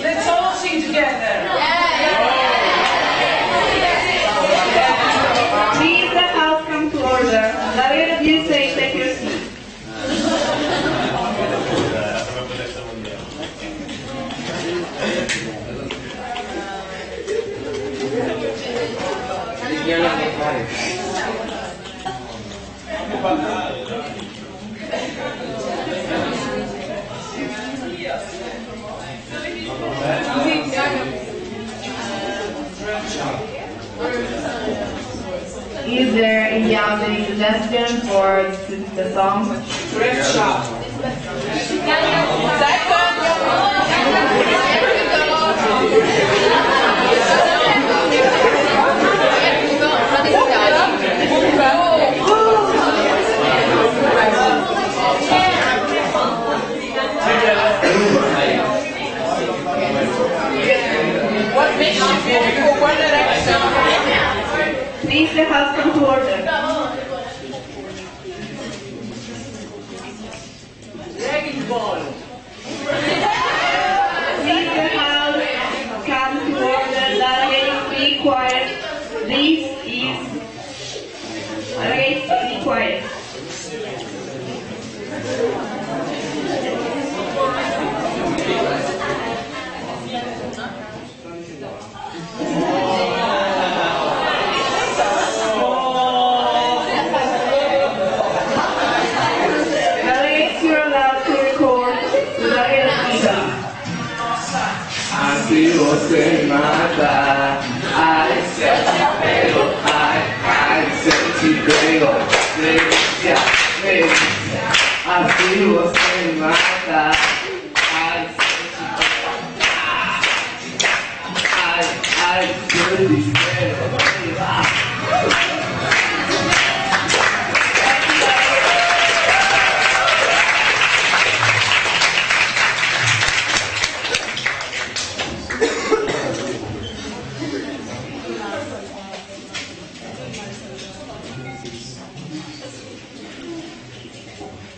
Let's all sing together. Please, the house come to order. The rate of you say take your seat. Is there a young suggestion for the song? Great shot. What makes you beautiful? One direction. Please, the house come to order. Dragon ball. Please, the house come to order. Please be quiet. Please be quiet. Así vos te mata, ay, pero, ay, pero, así vos te mata, ay,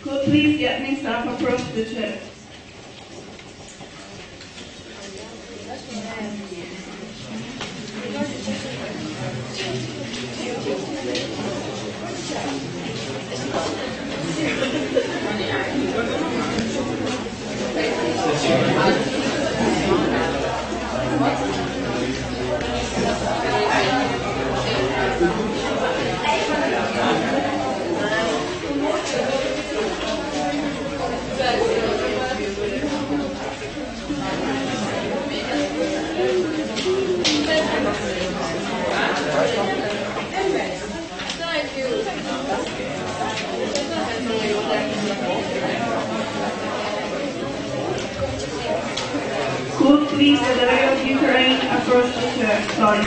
Could please get me some approach the church. Could please the driver of Ukraine approach the church? Sorry.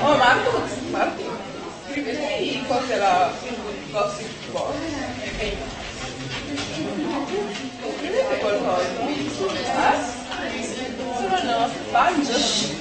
Oh, Marco, scrivimi cos'è la gossip box. Scrivete qualcosa. Solo no, Banjo.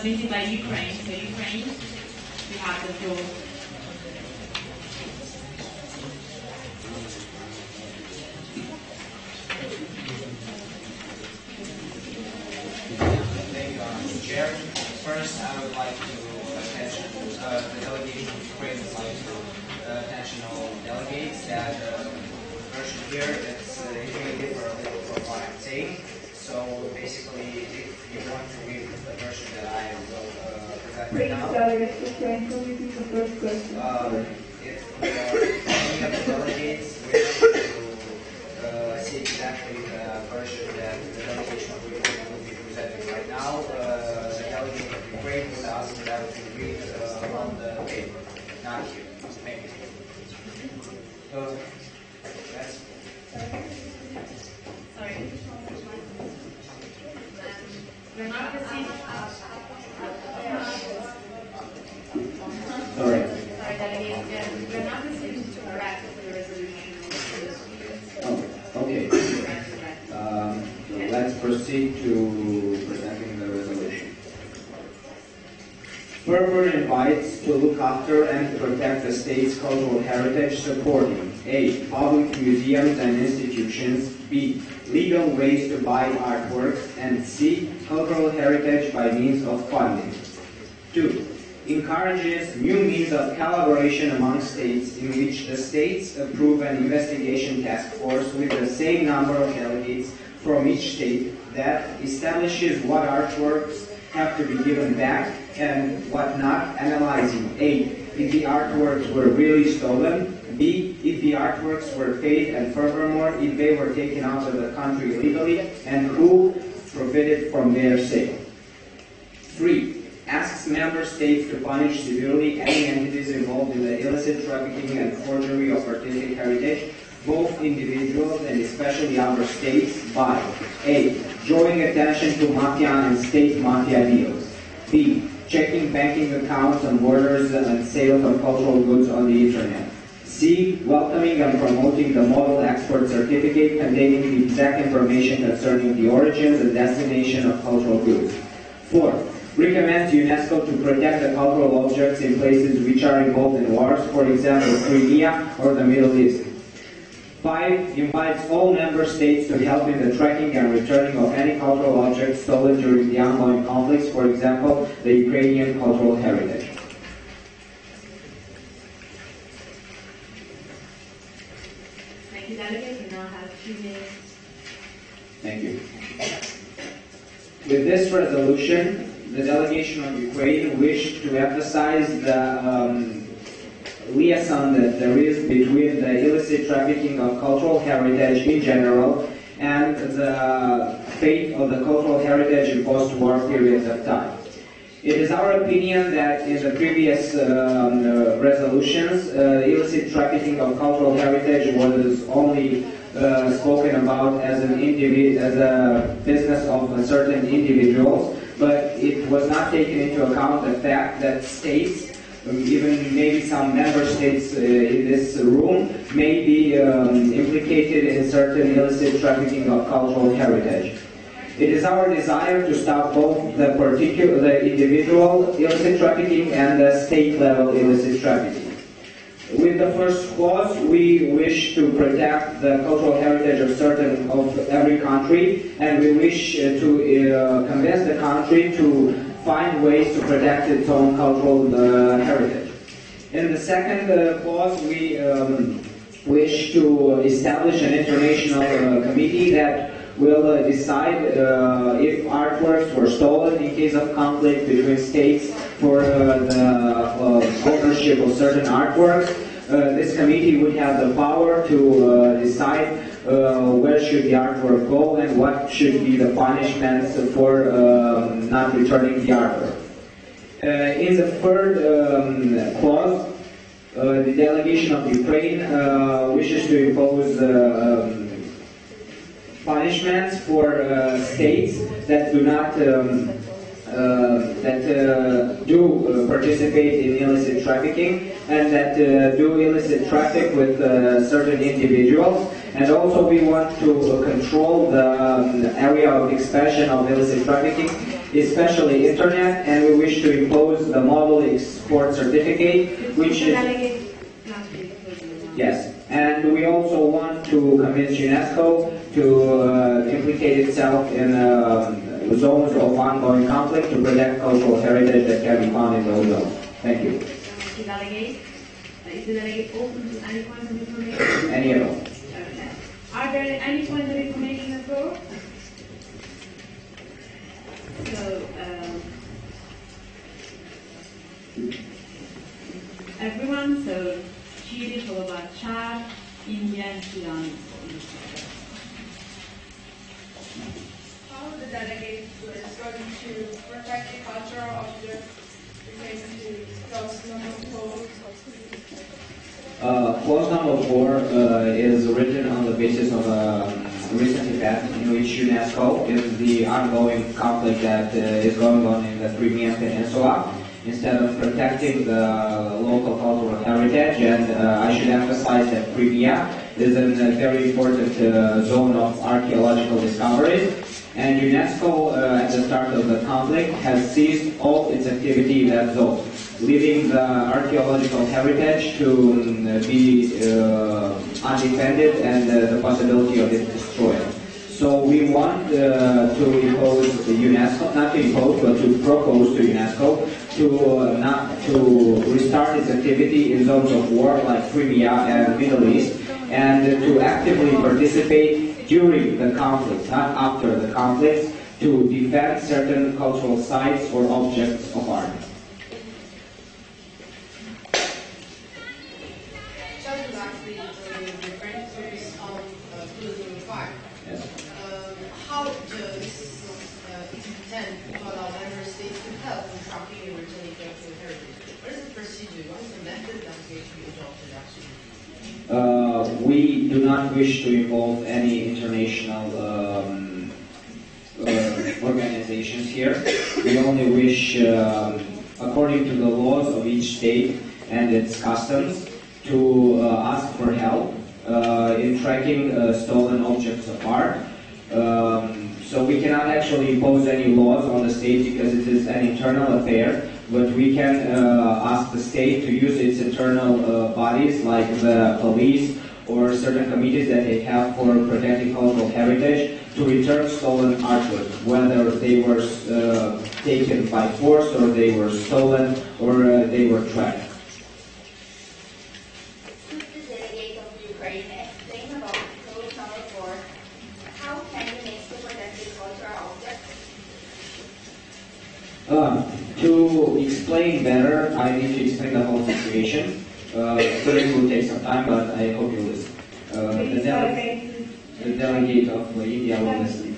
Submitted by Ukraine. So Ukraine, we have the floor. Thank you, Chair. First, I would like to attention the delegation of Ukraine would like to attention all delegates that the version here is indicated for a little for what I'm saying. So basically, if you want to read the version that I will present right now, If you are any of the delegates, we have to see exactly the version that the delegation of Ukraine will be presenting right now. The delegate of Ukraine would ask that to read on the paper, not here. Thank you. So, that's. Sorry. Sorry. Sorry, delegate. We're not receiving to draft the resolution. Oh, okay. So let's proceed to presenting the resolution. Further invites to look after and protect the state's cultural heritage, supporting A. Public museums and institutions, B. Legal ways to buy artworks, and C. Cultural heritage by means of funding. 2. Encourages new means of collaboration among states in which the states approve an investigation task force with the same number of delegates from each state that establishes what artworks have to be given back and what not, analyzing A. if the artworks were really stolen, B. if the artworks were paid, and furthermore, if they were taken out of the country illegally, and who profited from their sale. 3. Asks member states to punish severely any entities involved in the illicit trafficking and forgery of artistic heritage, both individuals and especially other states, by A. drawing attention to mafia and state mafia deals, B. checking banking accounts on borders and sales of cultural goods on the internet, C. welcoming and promoting the model export certificate containing the exact information concerning the origins and destination of cultural goods. 4. Recommends UNESCO to protect the cultural objects in places which are involved in wars, for example, Crimea or the Middle East. 5. Invites all member states to help in the tracking and returning of any cultural objects stolen during the ongoing conflicts, for example, the Ukrainian cultural heritage. Thank you, delegate. You now have 2 minutes Thank you. With this resolution, the delegation of Ukraine wished to emphasize the liaison that there is between the illicit trafficking of cultural heritage in general and the fate of the cultural heritage in post-war periods of time. It is our opinion that in the previous resolutions, illicit trafficking of cultural heritage was only spoken about as a business of certain individuals, but it was not taken into account the fact that states, even maybe some member states in this room, may be implicated in certain illicit trafficking of cultural heritage. It is our desire to stop both the individual illicit trafficking and the state-level illicit trafficking. With the first clause, we wish to protect the cultural heritage of every country, and we wish to convince the country to find ways to protect its own cultural heritage. In the second clause, we wish to establish an international committee that will decide if artworks were stolen in case of conflict between states for the ownership of certain artworks. This committee would have the power to decide where should the artwork go and what should be the punishments for not returning the artwork. In the third clause, the delegation of Ukraine wishes to impose punishments for states that do not do participate in illicit trafficking and that do illicit traffic with certain individuals. And also we want to control the area of expansion of illicit trafficking, especially internet, and we wish to impose the model export certificate, which is... Yes, and we also want to convince UNESCO to implicate itself in zones of ongoing conflict to protect cultural heritage that can be found in those zones. Thank you. Is the delegate open to any points of information? Any at all. Okay. Are there any points of information at all? So, everyone, so Chile followed by Chad, India, and Sudan. How the delegate is going to protect the culture of the related to clause number 4? Clause number 4 is written on the basis of a recent event in which UNESCO, in the ongoing conflict that is going on in the Crimean Peninsula, instead of protecting the local cultural heritage, and I should emphasize that Crimea is a very important zone of archaeological discoveries, and UNESCO at the start of the conflict has ceased all its activity in that zone, leaving the archaeological heritage to be undefended and the possibility of it destroyed. So we want to impose the UNESCO, not to impose, but to propose to UNESCO to restart its activity in zones of war like Crimea and Middle East, and to actively participate during the conflict, not after the conflict, to defend certain cultural sites or objects of art. Just lastly, referring to this on clause 5. Yes. How does it intend to allow member states to help in tracking and returning cultural heritage? What is the procedure? What is the method that is going to be adopted actually? We do not wish to involve any international organizations here. We only wish, according to the laws of each state and its customs, to ask for help in tracking stolen objects of art. So we cannot actually impose any laws on the state because it is an internal affair, but we can ask the state to use its internal bodies like the police or certain committees that they have for protecting cultural heritage to return stolen artwork, whether they were taken by force or they were stolen or they were tracked. Could the delegate of Ukraine explain about clause number 4? How can UNESCO To explain better, I need to explain the whole situation. It will take some time, but I hope you'll listen. The delegate of India will listen.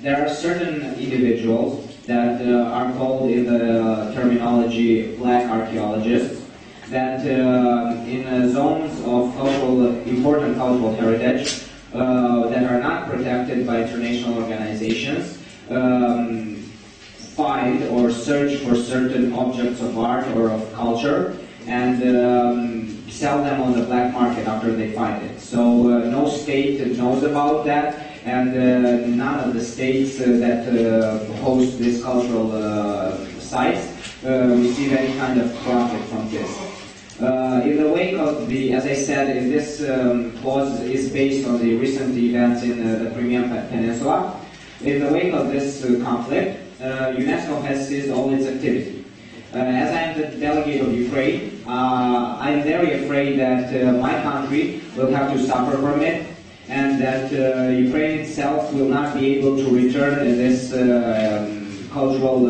There are certain individuals that are called in the terminology black archaeologists that in zones of important cultural heritage that are not protected by international organizations find or search for certain objects of art or of culture and sell them on the black market after they find it. So no state knows about that, and none of the states that host these cultural sites receive any kind of profit from this. In the wake of the, as I said, this clause is based on the recent events in the Crimean Peninsula. In the wake of this conflict, UNESCO has ceased all its activity. As I am the delegate of Ukraine, I am very afraid that my country will have to suffer from it, and that Ukraine itself will not be able to return this cultural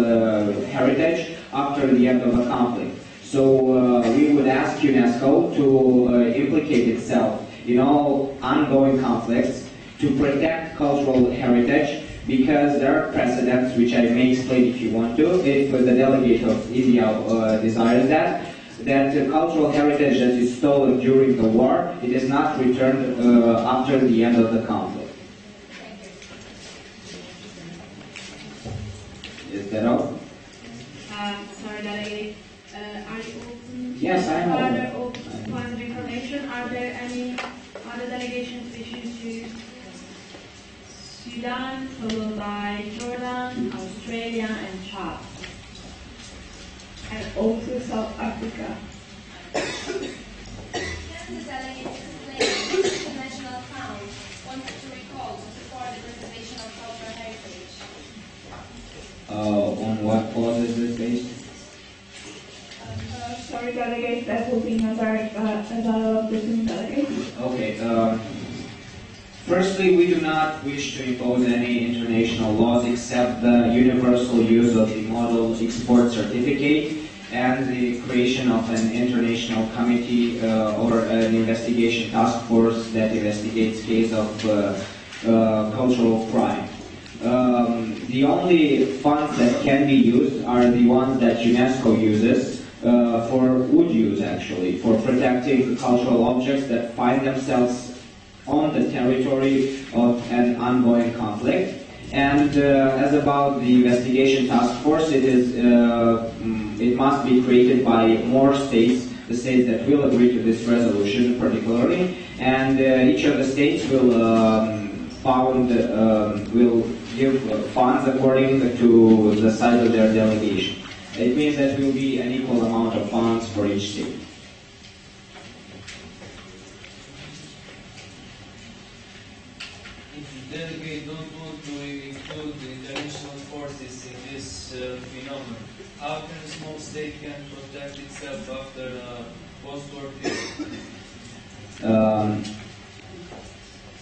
heritage after the end of the conflict. So we would ask UNESCO to implicate itself in all ongoing conflicts to protect cultural heritage, because there are precedents, which I may explain if you want to, if the delegate of India desires that cultural heritage that is stolen during the war, it is not returned after the end of the conflict. Is that all? Sorry, delegate. Are you open? Yes, I am open. Further open points of information? Are there any other delegations wishing to Sudan, followed by Jordan, Australia, and Chad, and also South Africa? Can the delegate explain which international account wanted to recall to support the preservation of cultural heritage? On what clause is this based? Sorry, delegate, that will be another dialogue between delegates. Okay. Firstly, we do not wish to impose any international laws except the universal use of the model export certificate and the creation of an international committee or an investigation task force that investigates cases of cultural crime. The only funds that can be used are the ones that UNESCO uses would use actually, for protecting cultural objects that find themselves on the territory of an ongoing conflict. And as about the investigation task force, it must be created by more states, the states that will agree to this resolution particularly, and each of the states will give funds according to the size of their delegation. It means that will be an equal amount of funds for each state. Delegate don't want to include the international forces in this phenomenon. How can a small state can protect itself after a post-war period?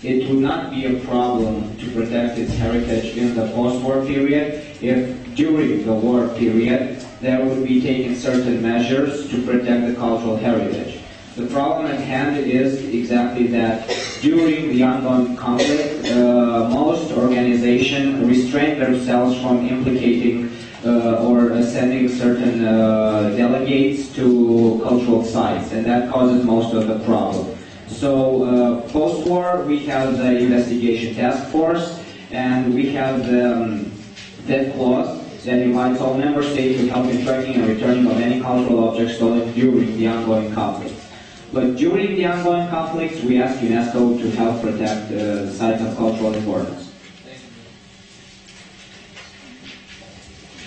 It would not be a problem to protect its heritage in the post-war period if during the war period there would be taken certain measures to protect the cultural heritage. The problem at hand is exactly that during the ongoing conflict, most organizations restrain themselves from implicating or sending certain delegates to cultural sites, and that causes most of the problem. So post-war, we have the investigation task force, and we have that clause that invites all member states to help in tracking and returning of any cultural objects stolen during the ongoing conflict. But during the ongoing conflicts, we ask UNESCO to help protect the sites of cultural importance.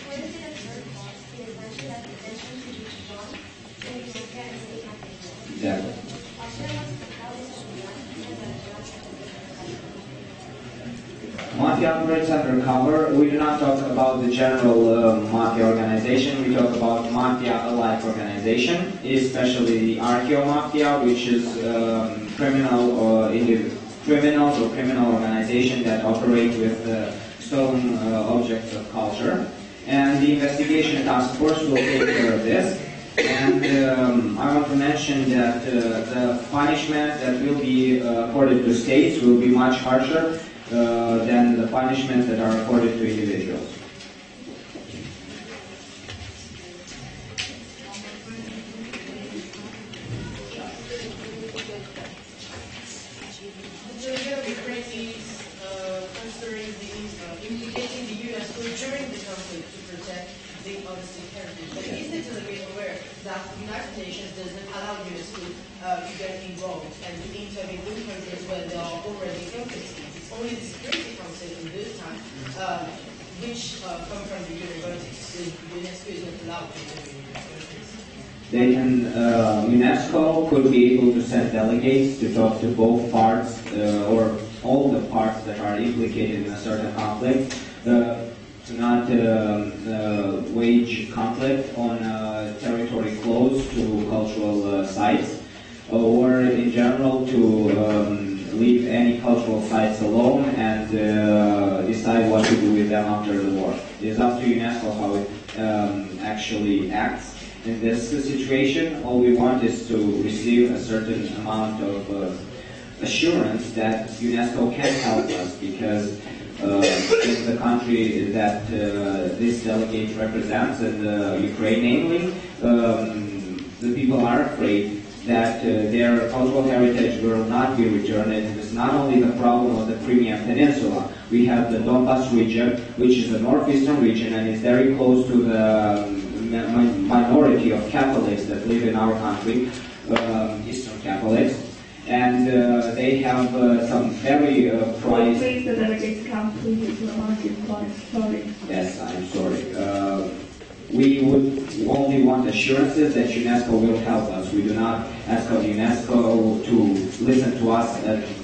What is it observed in the mention that the tension should be strong in the European and state activities? Exactly. Mafia operates undercover. We do not talk about the general mafia organization. We talk about mafia-alike organization, especially the archeo mafia, which is criminals or criminal organization that operate with stolen objects of culture. And the investigation task force will take care of this. And I want to mention that the punishment that will be accorded to states will be much harsher than the punishments that are accorded to individuals. Implicating the UNESCO during the conflict to protect the artistic heritage. But is the delegate aware that the United Nations doesn't allow UNESCO to get involved and to intervene in countries where there are already conflicts? It's only the Security Council in this time which come from the universities. The UNESCO is not allowed to intervene in countries. They can, UNESCO could be able to send delegates to talk to both parts or all the parts that are implicated in a certain conflict, to not wage conflict on territory close to cultural sites, or in general to leave any cultural sites alone and decide what to do with them after the war. It is up to UNESCO how it actually acts. In this situation, all we want is to receive a certain amount of assurance that UNESCO can help us, because in the country that this delegate represents, in Ukraine namely, the people are afraid that their cultural heritage will not be returned. It is not only the problem of the Crimean Peninsula. We have the Donbas region, which is a northeastern region and is very close to the minority of Catholics that live in our country, Eastern Catholics. And they have some very prized... Please, the delegates come to the diplomatic point. Sorry. Yes, I'm sorry. We would only want assurances that UNESCO will help us. We do not ask of UNESCO to listen to us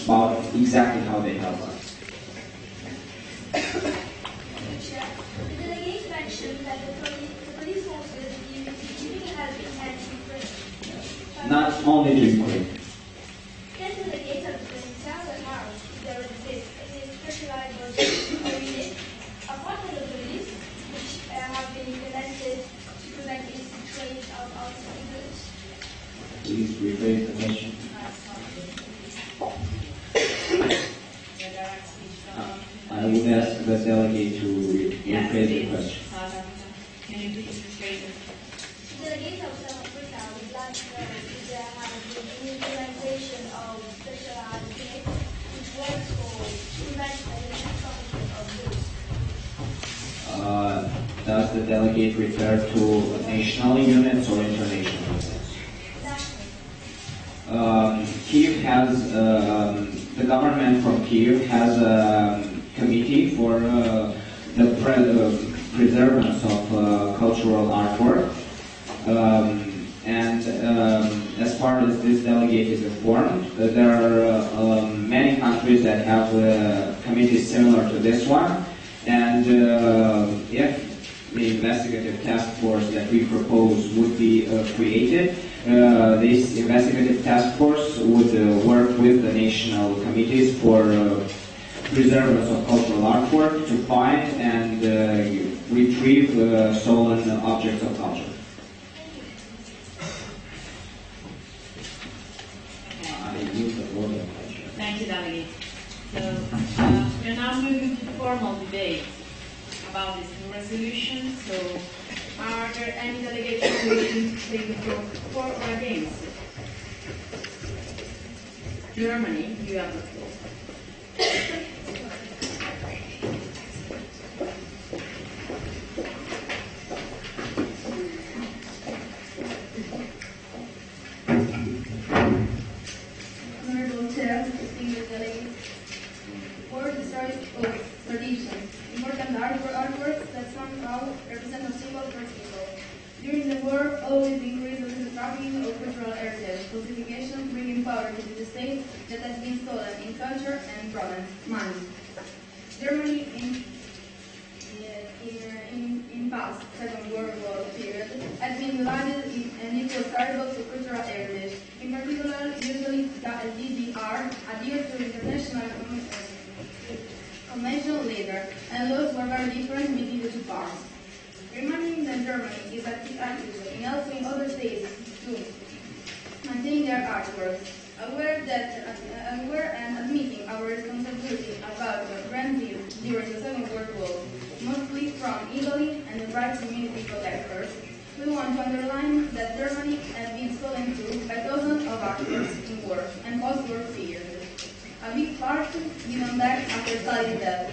about exactly how they help us. The delegate mentioned that the police forces is giving helping hand to Ukraine. Not only to Ukraine. Can the delegate of the South House, if there exists any specialized unit, apart from the police, which have been implemented to prevent illicit trade of artisan goods? Please rephrase the question. I would ask the delegate to rephrase the question. Can you please rephrase it? Delegates of South Africa would like to know if there has been any implementation of specialized units which works for preventing illicit trafficking of goods. Does the delegate refer to national units or international units? Kyiv has, the government from Kyiv has a committee for the preservance of cultural artwork. And as far as this delegate is informed, there are many countries that have committees similar to this one. And if the investigative task force that we propose would be created, this investigative task force would work with the national committees for preservance of cultural artwork to find and retrieve stolen objects of culture. Thank you, delegate. So we are now moving to the formal debate about this new resolution. So are there any delegates who wish to take the floor for or against? Germany, you have the floor. Honorable Chair, distinguished delegates, for the historical tradition, important artworks that somehow represent a symbol for people. During the war, always increased the trafficking of cultural heritage, falsification bringing power to the state that has been stolen in culture and money. Germany in past Second World War period has been divided and it was terrible to cultural heritage. In particular, usually the DDR adhered to international conventional leader, and those were very different between the two parts. Remembering that Germany is active in helping other states to maintain their artworks, aware and admitting our responsibility about granting during the Second World War, mostly from Italy and the right community protectors, we want to underline that Germany has been stolen to by dozens of artworks in war and post-war periods. A big part given back after studying that,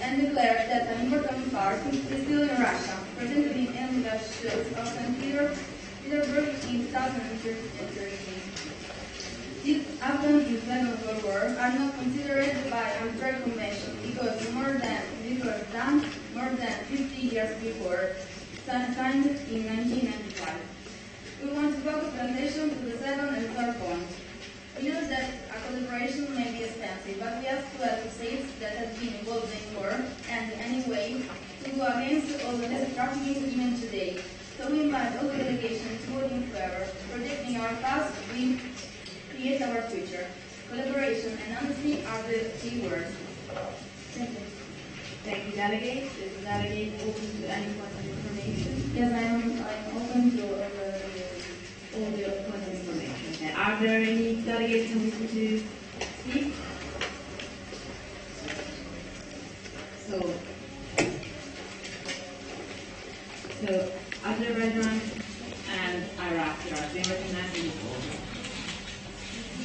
and declared that an important part is still in Russia, presented in English shows of St. Petersburg in 2013. These happened in the Second World War are not considered by arbitrary convention because more than 50 years before, signed in 1995. We want to focus the attention to the second and third point. We know that a collaboration may be expensive, but we have to help the states that have been involved in war and anyway to go against all the trafficking even today. So we invite all the delegations to vote in favor, protecting our past, we create our future. Collaboration and honesty are the key words. Thank you. Thank you, delegates. Is the delegate open to any point of information? Yes, I'm open to All the point of information. Okay. Are there any delegates who wish to speak? So Azerbaijan and Iraq are being recognized in the board.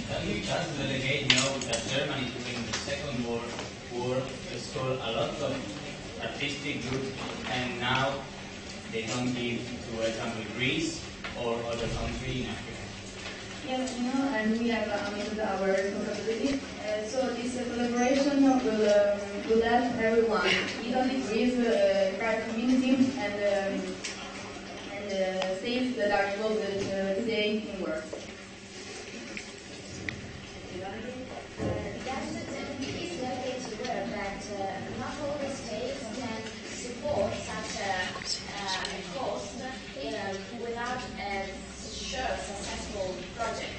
Does the delegate know that Germany during the Second World War stole a lot of artistic goods and now they don't give to, for example, Greece or other country in Africa? Yes, and we have made our responsibility. So this collaboration will help everyone, Italy, Greece, private community, and states that are involved today in work. Please let it aware that not all the states can support such a cost without a sure successful project.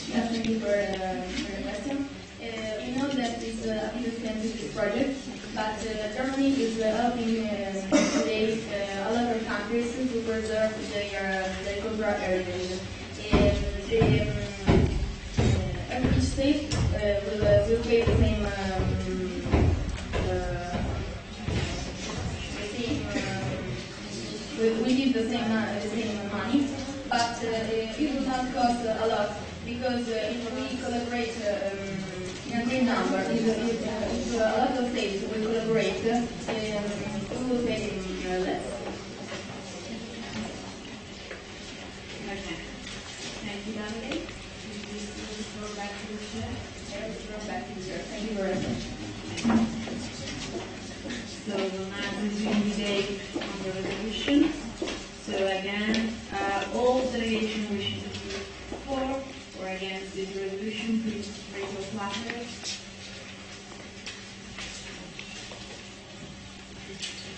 Yes, thank you for the question. We know that it's a bit expensive project, but Germany is helping today a lot of countries to preserve their cultural heritage. Every state will pay the same we give the same money, but it will not cost a lot because if we collaborate in a great number, if a lot of states will collaborate, we will pay less. Okay. Thank you, delegate. Please throw back to the chair. Thank you very much. So we'll now resume the debate on the resolution. So again, all delegations wishing to speak for or against this resolution, please raise your flags.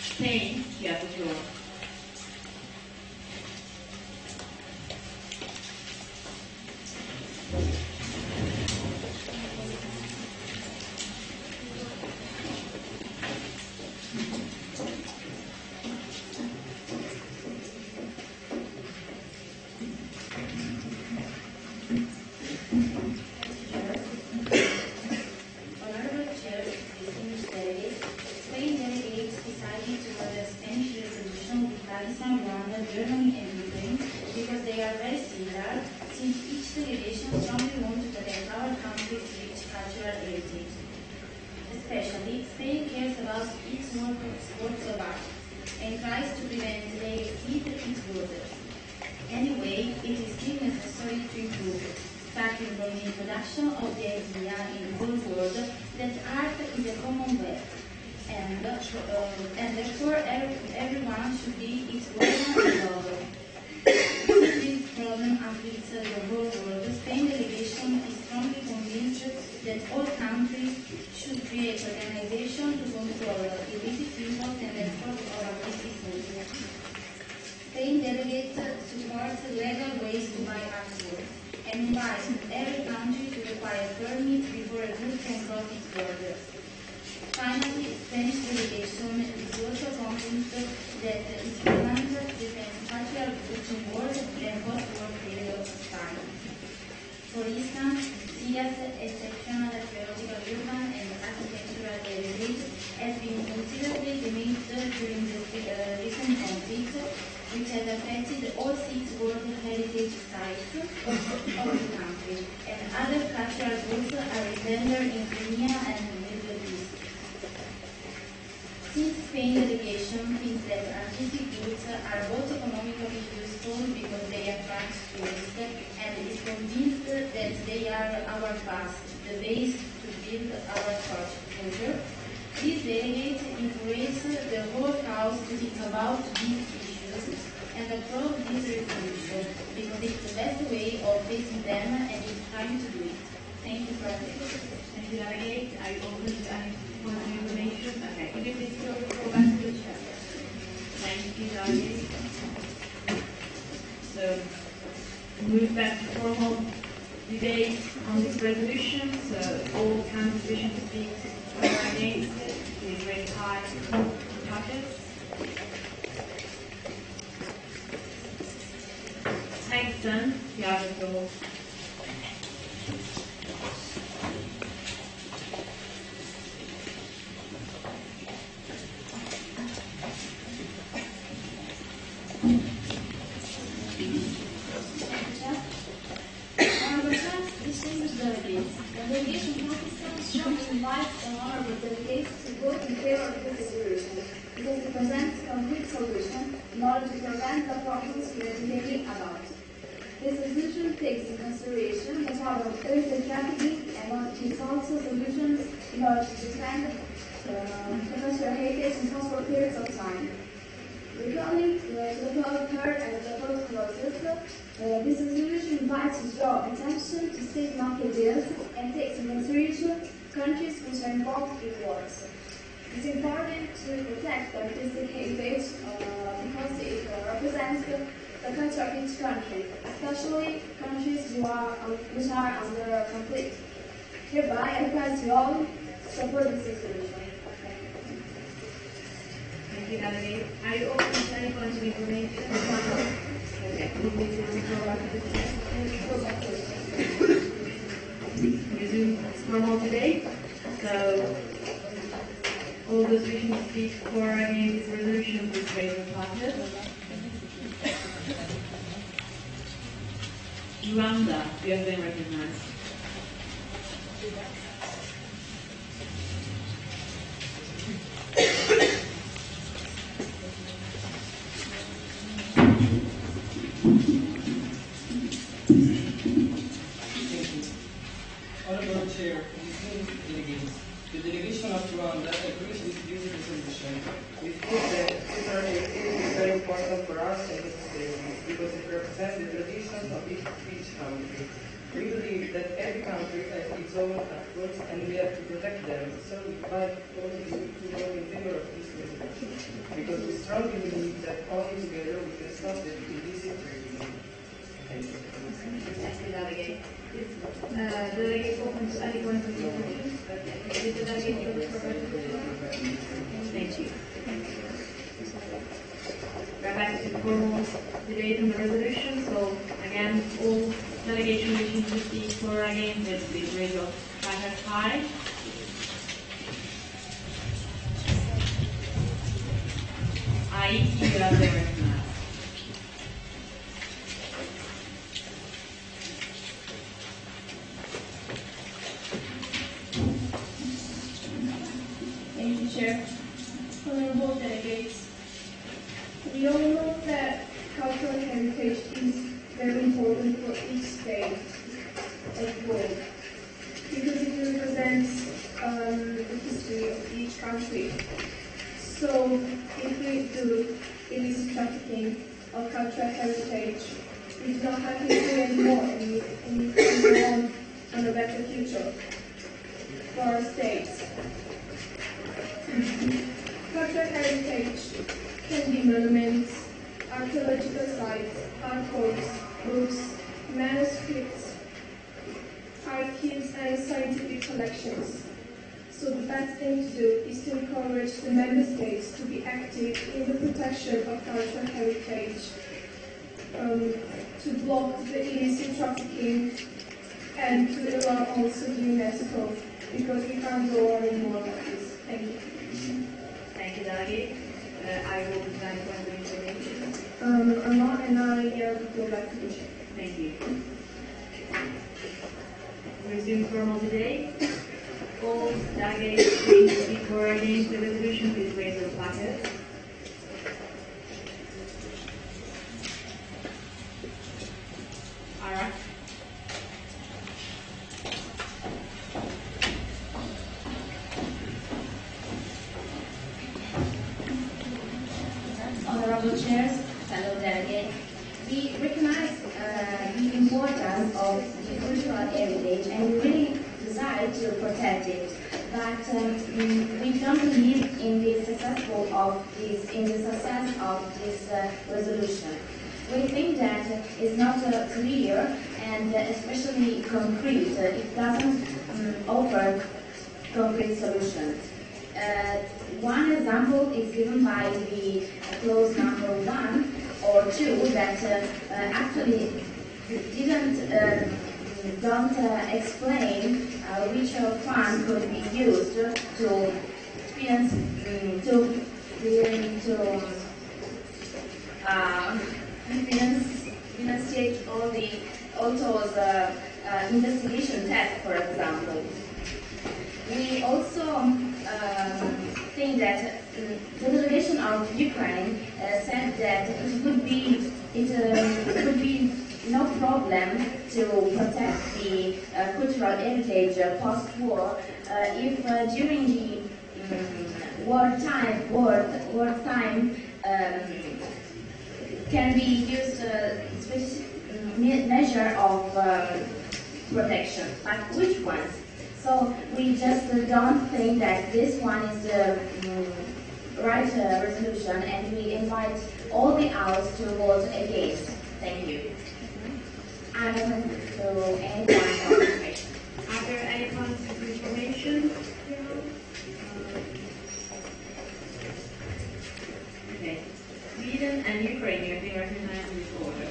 Spain, you have the floor. Germany and Ukraine because they are very similar, since each delegation strongly wants to protect our country's rich cultural heritage. Especially, Spain cares about its works of art and tries to prevent they exceed its borders. Anyway, it is still necessary to improve, starting from the introduction of the idea in the whole world that art is a common web. And therefore everyone should be its owner and lover. This problem affects the whole world. The Spain delegation is strongly convinced that all countries should create organizations to control illicit import and export of artistic goods. Spain delegate supports legal ways to buy artwork and invites every country to require permits before a good can cross its borders. Finally, that is present between cultural production world and post-war period of time. For instance, India's exceptional archaeological, urban, and architectural heritage has been considerably diminished during the recent conflict, which has affected all 6 World Heritage Sites of the country, and other cultural goods are rendered in Crimea and the Middle East. Since Spain delegation thinks that artistic goods are both economically useful because they attract tourists, and is convinced that they are our past, the base to build our culture, this delegate encourages the whole House to think about these issues and approve this resolution because it's the best way of facing them and it's time to do it. Thank you for attention. Thank you, Delegate. I open to any further information. Okay, could you please go back to the chat? Thank you, Delegate. So, move back to formal debate on this resolution. So, all candidates wishing to speak for or against it, please raise high buckets. Hexton, you have the floor. Distinguished delegates, the delegation from Pakistan strongly invites the honorable delegates to vote in favor of this resolution because it presents a complete solution in order to prevent the problems we are debating about. This resolution takes into consideration the problem of illicit trafficking and it also solutions in order to defend the cultural heritage in post-war periods of time. Regarding to the 3rd and the 4th clauses, this resolution invites to draw attention to state market deals and takes into consideration countries which are involved in wars. It's important to protect the artistic heritage because it represents the culture of each country, especially countries which are under conflict. Hereby, I request you all support this resolution. Thank you, Delegate. Are you open to any points of information? Okay, please go back to the chat. Resume formal debate. So, all those wishing to speak for or against this resolution, please raise your bucket. Rwanda, you have been recognized. Honorable Chair, delegates, the delegation of Rwanda agrees with this resolution. We feel that CFMUNESCO is very important for us and necessary because it represents the traditions of each country. We believe that every country has its own roots and we have to protect them. So we invite all of you to vote in favor of this resolution because we strongly believe that only together we can stop the illicit trading. Thank you. Thank you, Delegate. Delegate open to any points of information? Is the delegate open for resolution? Thank you. We're back to formal debate on the resolution. So again, all delegation wishing to speak for or against it, please raise your hand high. I see you have the recognized. Thank you, Chair. Honorable delegates, we all know that cultural heritage is very important for each state as well, because it represents the history of each country. So, if we do illicit trafficking of cultural heritage, we do not have history anymore, and we can go on a better future for our states. Cultural heritage can be monuments, archaeological sites, artworks, books, manuscripts, archives, and scientific collections. So the best thing to do is to encourage the member states to be active in the protection of cultural heritage, to block the illicit trafficking, and to allow also the UNESCO, because we can't go on anymore like this. Thank you. Thank you, Delegate. I will present further information. And I go back to the chair. Thank you. Resume formal debate. All delegates please speak for or against the resolution, please raise your placard. Ara. Honorable chairs, fellow delegates, we recognize the importance of the cultural heritage and we really desire to protect it. But we don't believe in the success of this resolution. We think that it's not clear and especially concrete. It doesn't offer concrete solutions. One example is given by the clause number 1 or 2 that actually don't explain which fund could be used to finance all those investigation tests, for example. We also think that the delegation of Ukraine said that it would be no problem to protect the cultural heritage post-war if during the wartime can be used measure of protection. But which ones? So we just don't think that this one is the right resolution, and we invite all the House to vote against. Thank you. I'm open to any points of information. Are there any points of information? Okay. Sweden and Ukraine, you have been recognized in this order.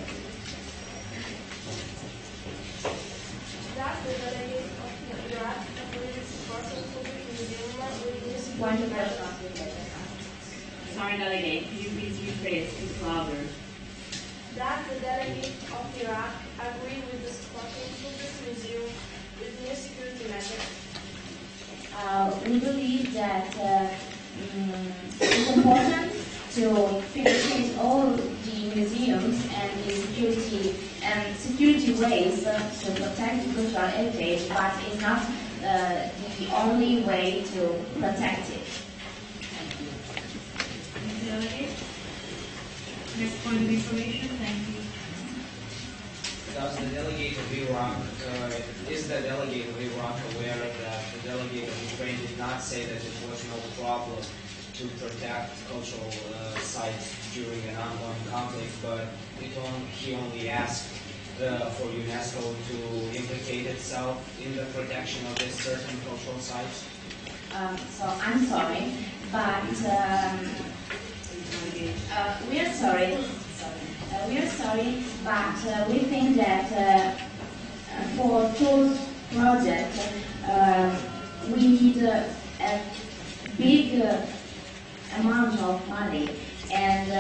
That the delegate of Iraq agreed with support of public museum with this Point of order. Sorry, delegate, could you please rephrase? It's louder. That the delegate of Iraq agreed with the supporting public museum with new security measures. We believe that it's important to facilitate all the museums and the security ways to protect cultural heritage, but it's not the only way to protect it. Thank you. Thank you, delegate. Next point of information, thank you. Does the delegate of Iraq, is the delegate of Iraq aware that the delegate of Ukraine did not say that it was no problem to protect cultural sites during an ongoing conflict, but he only asked for UNESCO to implicate itself in the protection of these certain cultural sites? So I'm sorry, but we are sorry. We are sorry, but we think that for those projects we need a big amount of money, and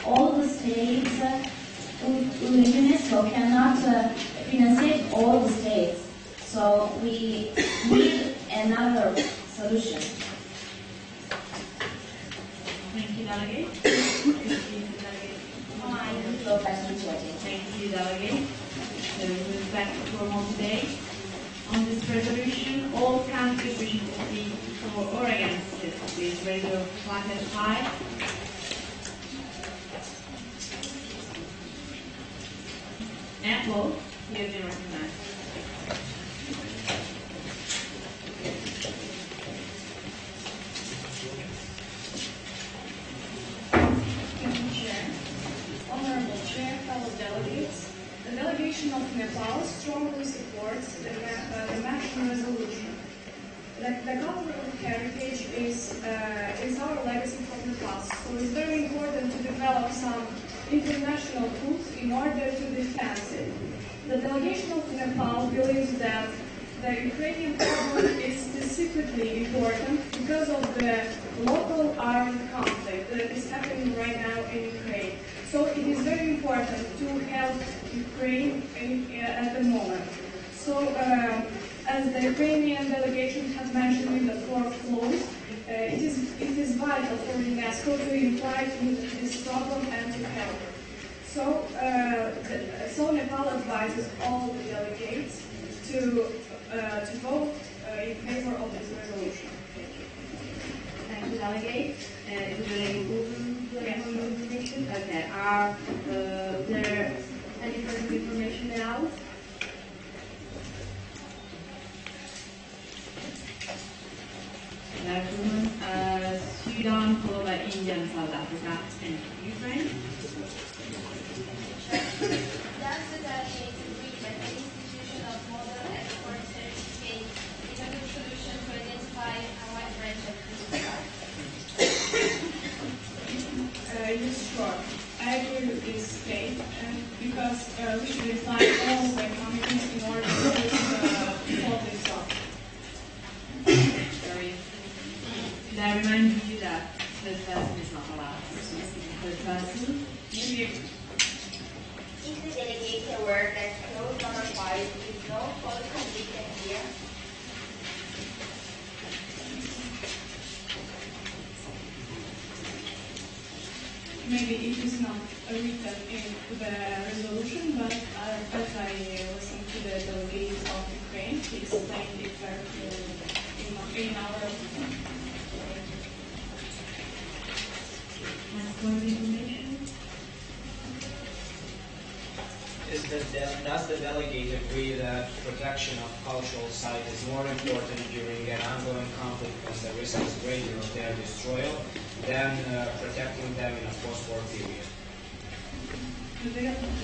all the states, UNESCO cannot finance all the states, so we need another solution. Thank you, delegate. Thank you, delegate. So we move back to formal debate. On this resolution, all countries wishing to speak for or against it, please raise your placard high. Apple, you have been recognized. Honorable Chair, fellow delegates, the delegation of Nepal strongly supports the matching resolution. The cultural heritage is our legacy from the past, so it's very important to develop some international tools in order to defend it. The delegation of Nepal believes that the Ukrainian problem is specifically important because of the local armed conflict that is happening right now in Ukraine. So it is very important to help Ukraine at the moment. So as the Ukrainian delegation has mentioned in the fourth clause, it is vital for UNESCO to imply this problem and to help. So Nepal advises all the delegates to vote in favor of this resolution. Thank you, delegate. Is there any information? Okay. Are there any further information now? Sudan, followed by India and South Africa, and Ukraine. Does the delegate agree that the institution of model export certificate is a good solution to identify a wide range of risks? Yes, sure. I agree with this state, because we should define all the committees in order to solve this problem. Sorry. Did I remind you that third person is not allowed? Third person? Maybe. Is the delegate aware that clause number 5 is no fault convicted here? Maybe it is not written in the resolution, but as I listened to the delegate of Ukraine, he explained it very clearly in our information. Does the delegate agree that protection of cultural site is more important during an ongoing conflict when the risk is greater of their destroyal than protecting them in a post-war period?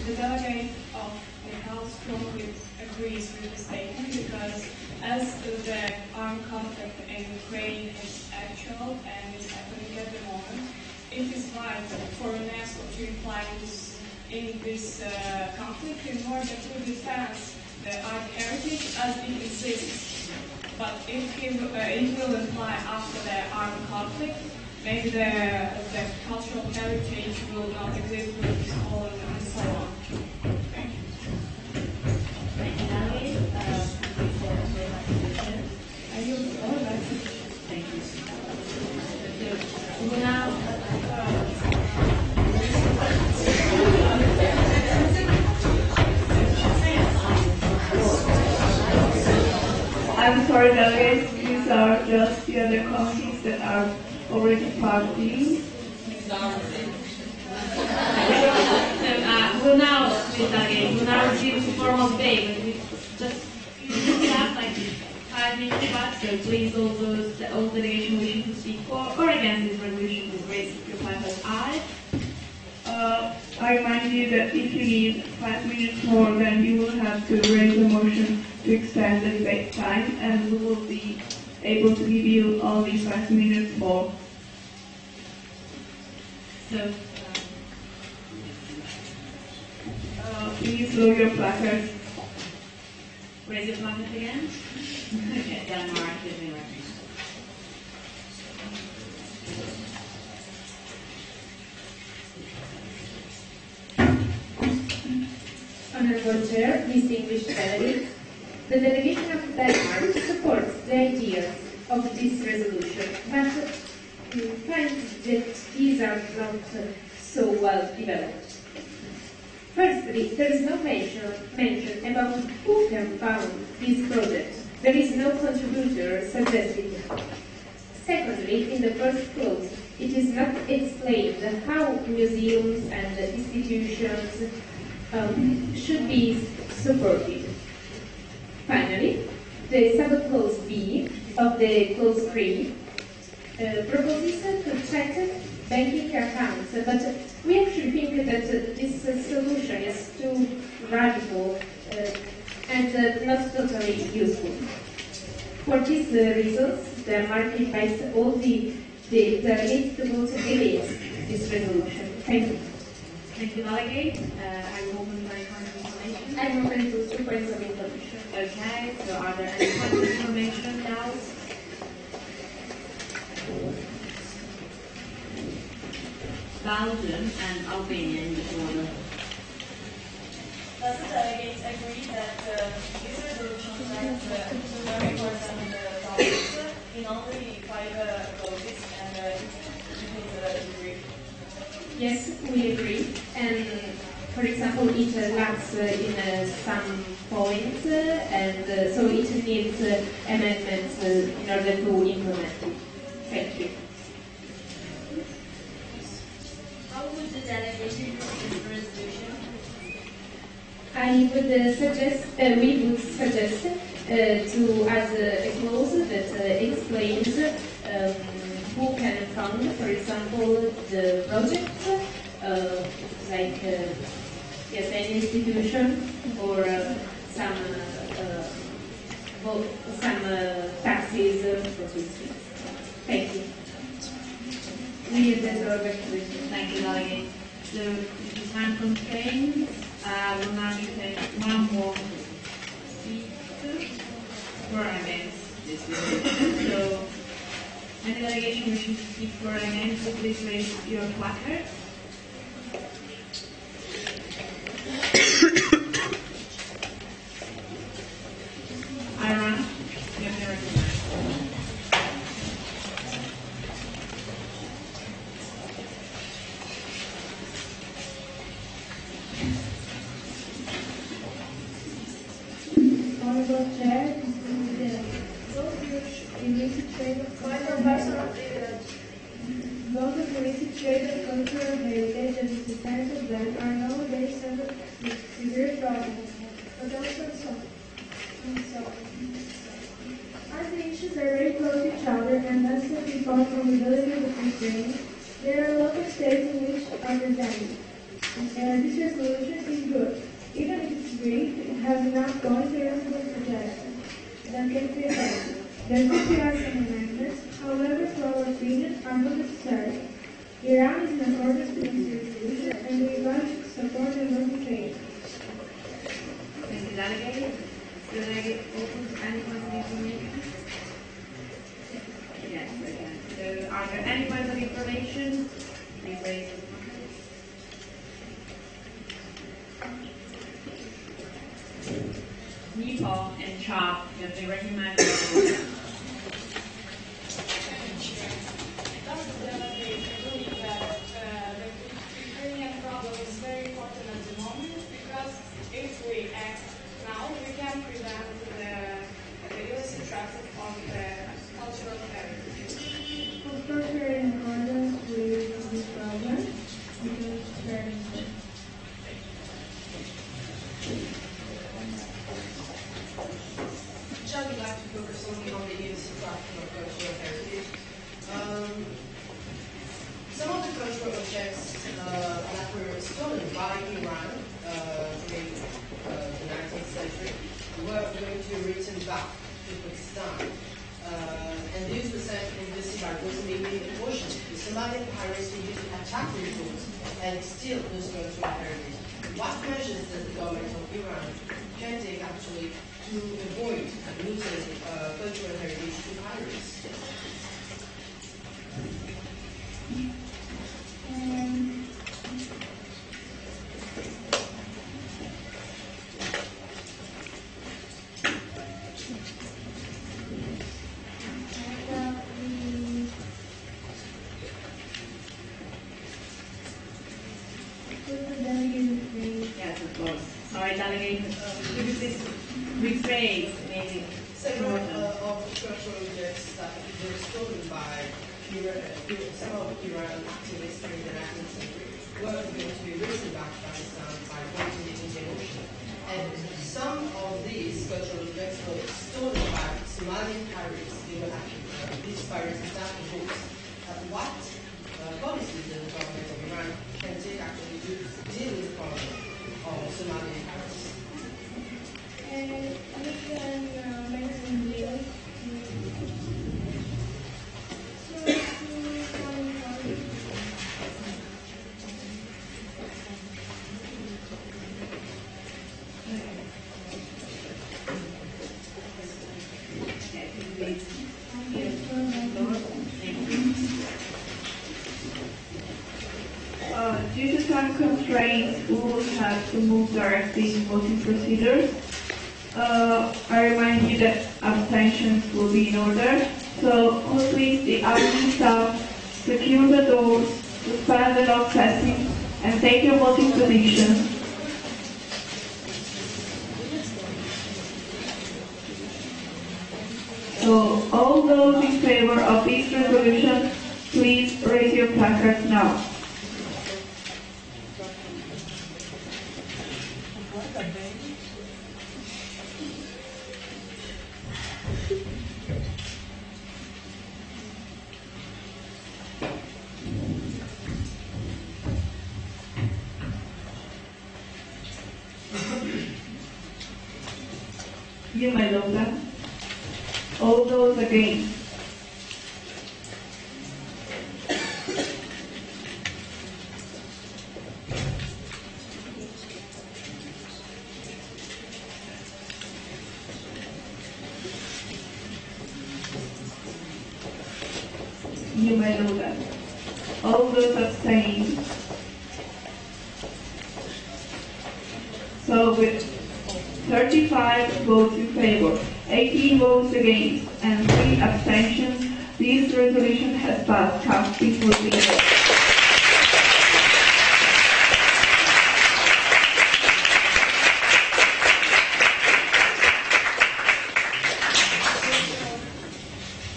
The delegate of Nepal strongly agrees with the statement because as the armed conflict in Ukraine is actual and is happening at the moment, it is vital for UNESCO to imply in this conflict in order to defend the art heritage as it exists. But if it will imply after the armed conflict, maybe the cultural heritage will not exist, will be stolen and so on. Thank you. Thank you, Natalie. Thank you. So, we'll now I'm sorry, delegates, these are just the other committees that are already part of these. We'll now receive the formal debate. We have like 5 minutes back, so please all delegation wishing to speak for or against this resolution, please raise your hand as aye. I remind you that if you need 5 minutes more, then you will have to raise a motion to extend the debate time, and we will be able to give you all these 5 minutes more. So, please lower your placards. raise your placard again. Okay, Denmark is in reference. Honorable Chair, distinguished delegates, the delegation of Denmark supports the idea of this resolution, but finds that these are not so well developed. Firstly, there is no mention about who can fund this project. There is no contributor suggested. Secondly, in the first clause, it is not explained how museums and institutions should be supported. Finally, the subclause B of the clause 3 proposes to check banking accounts, but we actually think that this solution is too radical and not totally useful. For these reasons, Denmark invites all the delegates to vote against this resolution. Thank you. Thank you, delegate. I will open my point of information. I'm open to 2 points of information. Okay, so are there any points of information now? Belgium and Albania in this order. Does the delegates agree that these resolutions are very important topics in all the 5 votes and please agree? Yes, we agree. And for example, it lacks in some points, and so it needs amendments in order to implement it. Thank you. How would the delegation use this resolution? I would suggest, we would suggest to add a clause that explains who can fund, for example, the projects, like yes, an institution or some taxes for citizens. Thank you. We have Thank you, delegate. So, due to time constraints, we'll now take one more seat for against this resolution. So, any delegation wishing to speak for or against, please raise your placard. Ira, you have been recognized. Honorable Chair, illicit trade of those of illicit trade of cultural heritage and its defense of them are nowadays severe problems, but also unsolved. As the issues are very close to each other and thus have become vulnerability of the free trade, there are a lot of states in which are presented. This resolution is good. Even if it's brief, it has enough points to reasonable suggestions that can be effective. There could be some amendments, however, to our opinion, are not necessary. Iran is in accordance with this resolution, and we urge support and open trade. Thank you, delegate. The delegate open to any point of information? Yes, again. So, are there any points of information? Please raise your hand. Nepal and CHOP, you have been recognized by the board. Does the delegate agree that the Ukrainian problem is very important at the moment? Because if we act now, we can prevent the illicit traffic of the cultural heritage. Of course, we are in accordance with this problem because it's very important. I would like to focus only on the illicit trafficking of cultural heritage. Some of the cultural objects that were stolen by Iran during the 19th century were going to be returned back to Pakistan. And these were sent in by Bosnia in ocean. The Somalian pirates used to attack these boats and steal those cultural heritage. What measures does the government of Iran can take actually to avoid losing cultural heritage to pirates? Yes, of course. Sorry, delegate. Could you please rephrase, maybe? Several of the cultural objects that were stolen by some of Iran activists during the 19th century were going to be returned back to Pakistan by boats in the Indian Ocean. And some of these cultural objects were stolen by Somalian pirates. They were actually, these pirates attacked the boats. What policies does the government of Iran can take actually to deal with the problem of Somalian pirates? We can make some deals due to time constraints, we will have to move directly in voting procedures. I remind you that abstentions will be in order. So please, the admin staff, secure the doors, suspend the lock testing, and take your voting position. So all those in favor of this resolution, please raise your placards now. You may know that. All those against. You may know that. All those abstain. So with 35 votes in favor, 18 votes against, and 3 abstentions, this resolution has passed. Please vote yes.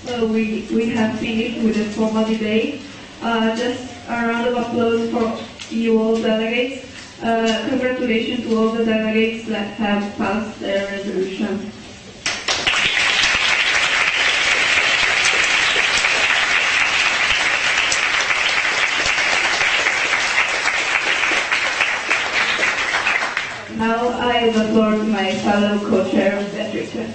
So we have finished with the formal debate. Just a round of applause for you all delegates. Congratulations to all the delegates that have passed their resolution. Now I give the floor to my fellow co-chair, Patricia.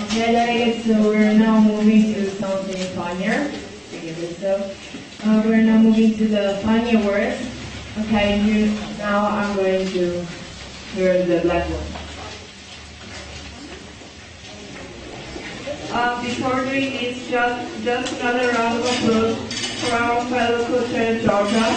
Okay, delegates, so we're now moving to something funnier. We're now moving to the funny awards. Okay, now I'm going to hear the black one. Before doing this, just another round of applause for our fellow co-chair, Georgia.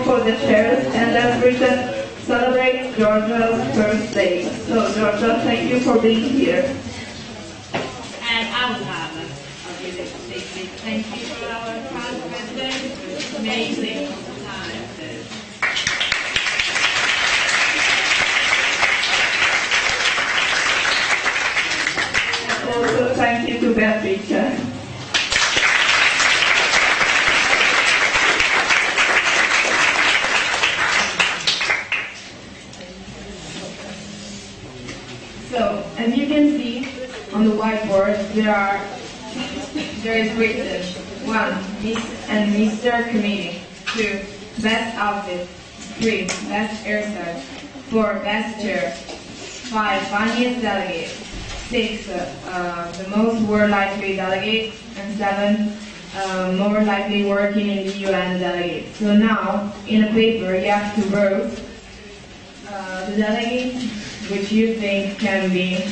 For the chairs, and then we can celebrate Georgia's birthday. So Georgia, thank you for being here. And I will have a really big thank you for our past president. It's amazing time. And also thank you to Beatrice. So, as you can see on the whiteboard, there is written 1. Miss and Mr. Committee, 2. Best Outfit, 3. Best Hairstyle, 4. Best Chair, 5. Funniest Delegate, 6. The most more likely delegate, and 7. More likely working in the UN delegate. So now, in a paper, you have to vote the delegate which you think can be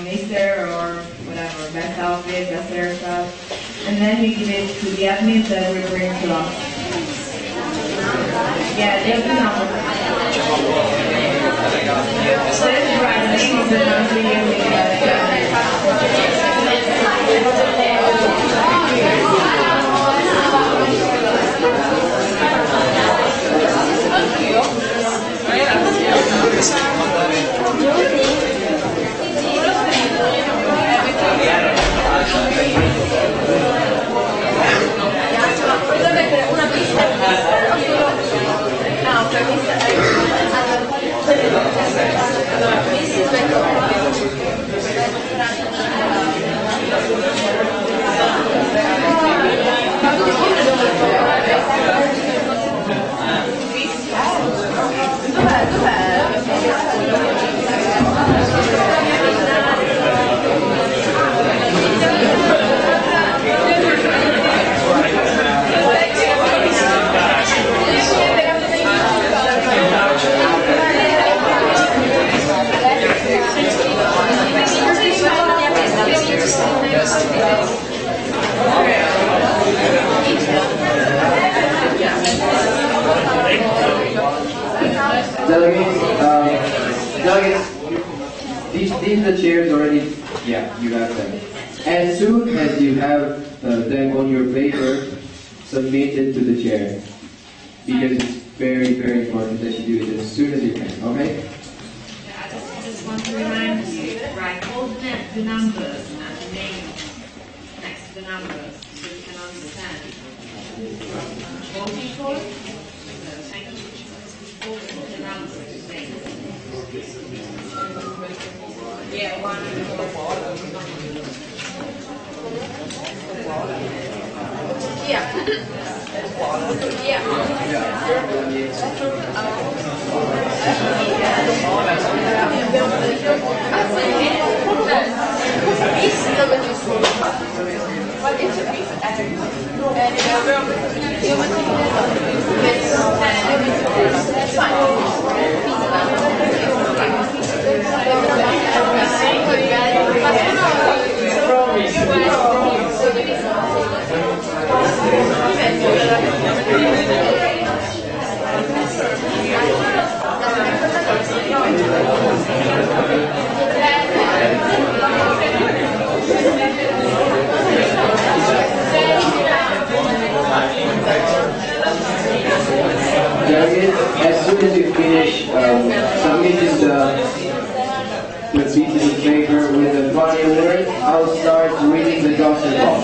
Mr. or whatever, best outfit, best hairstyle, and then you give it to the admin that will bring to us. Yeah, there's the number. So that's right, I think it's the number Delegates, these are the chairs already. Yeah, you have them. As soon as you have them on your paper, submit it to the chair, because it's very, very important that you do it as soon as you can. Okay? I just want to remind you, write all the numbers and the names next to the numbers so you can understand voting for. Thank you. All the numbers, names. Yeah, one. Yeah. As soon as you finish submitting the pieces of paper with the final word, I'll start reading the document.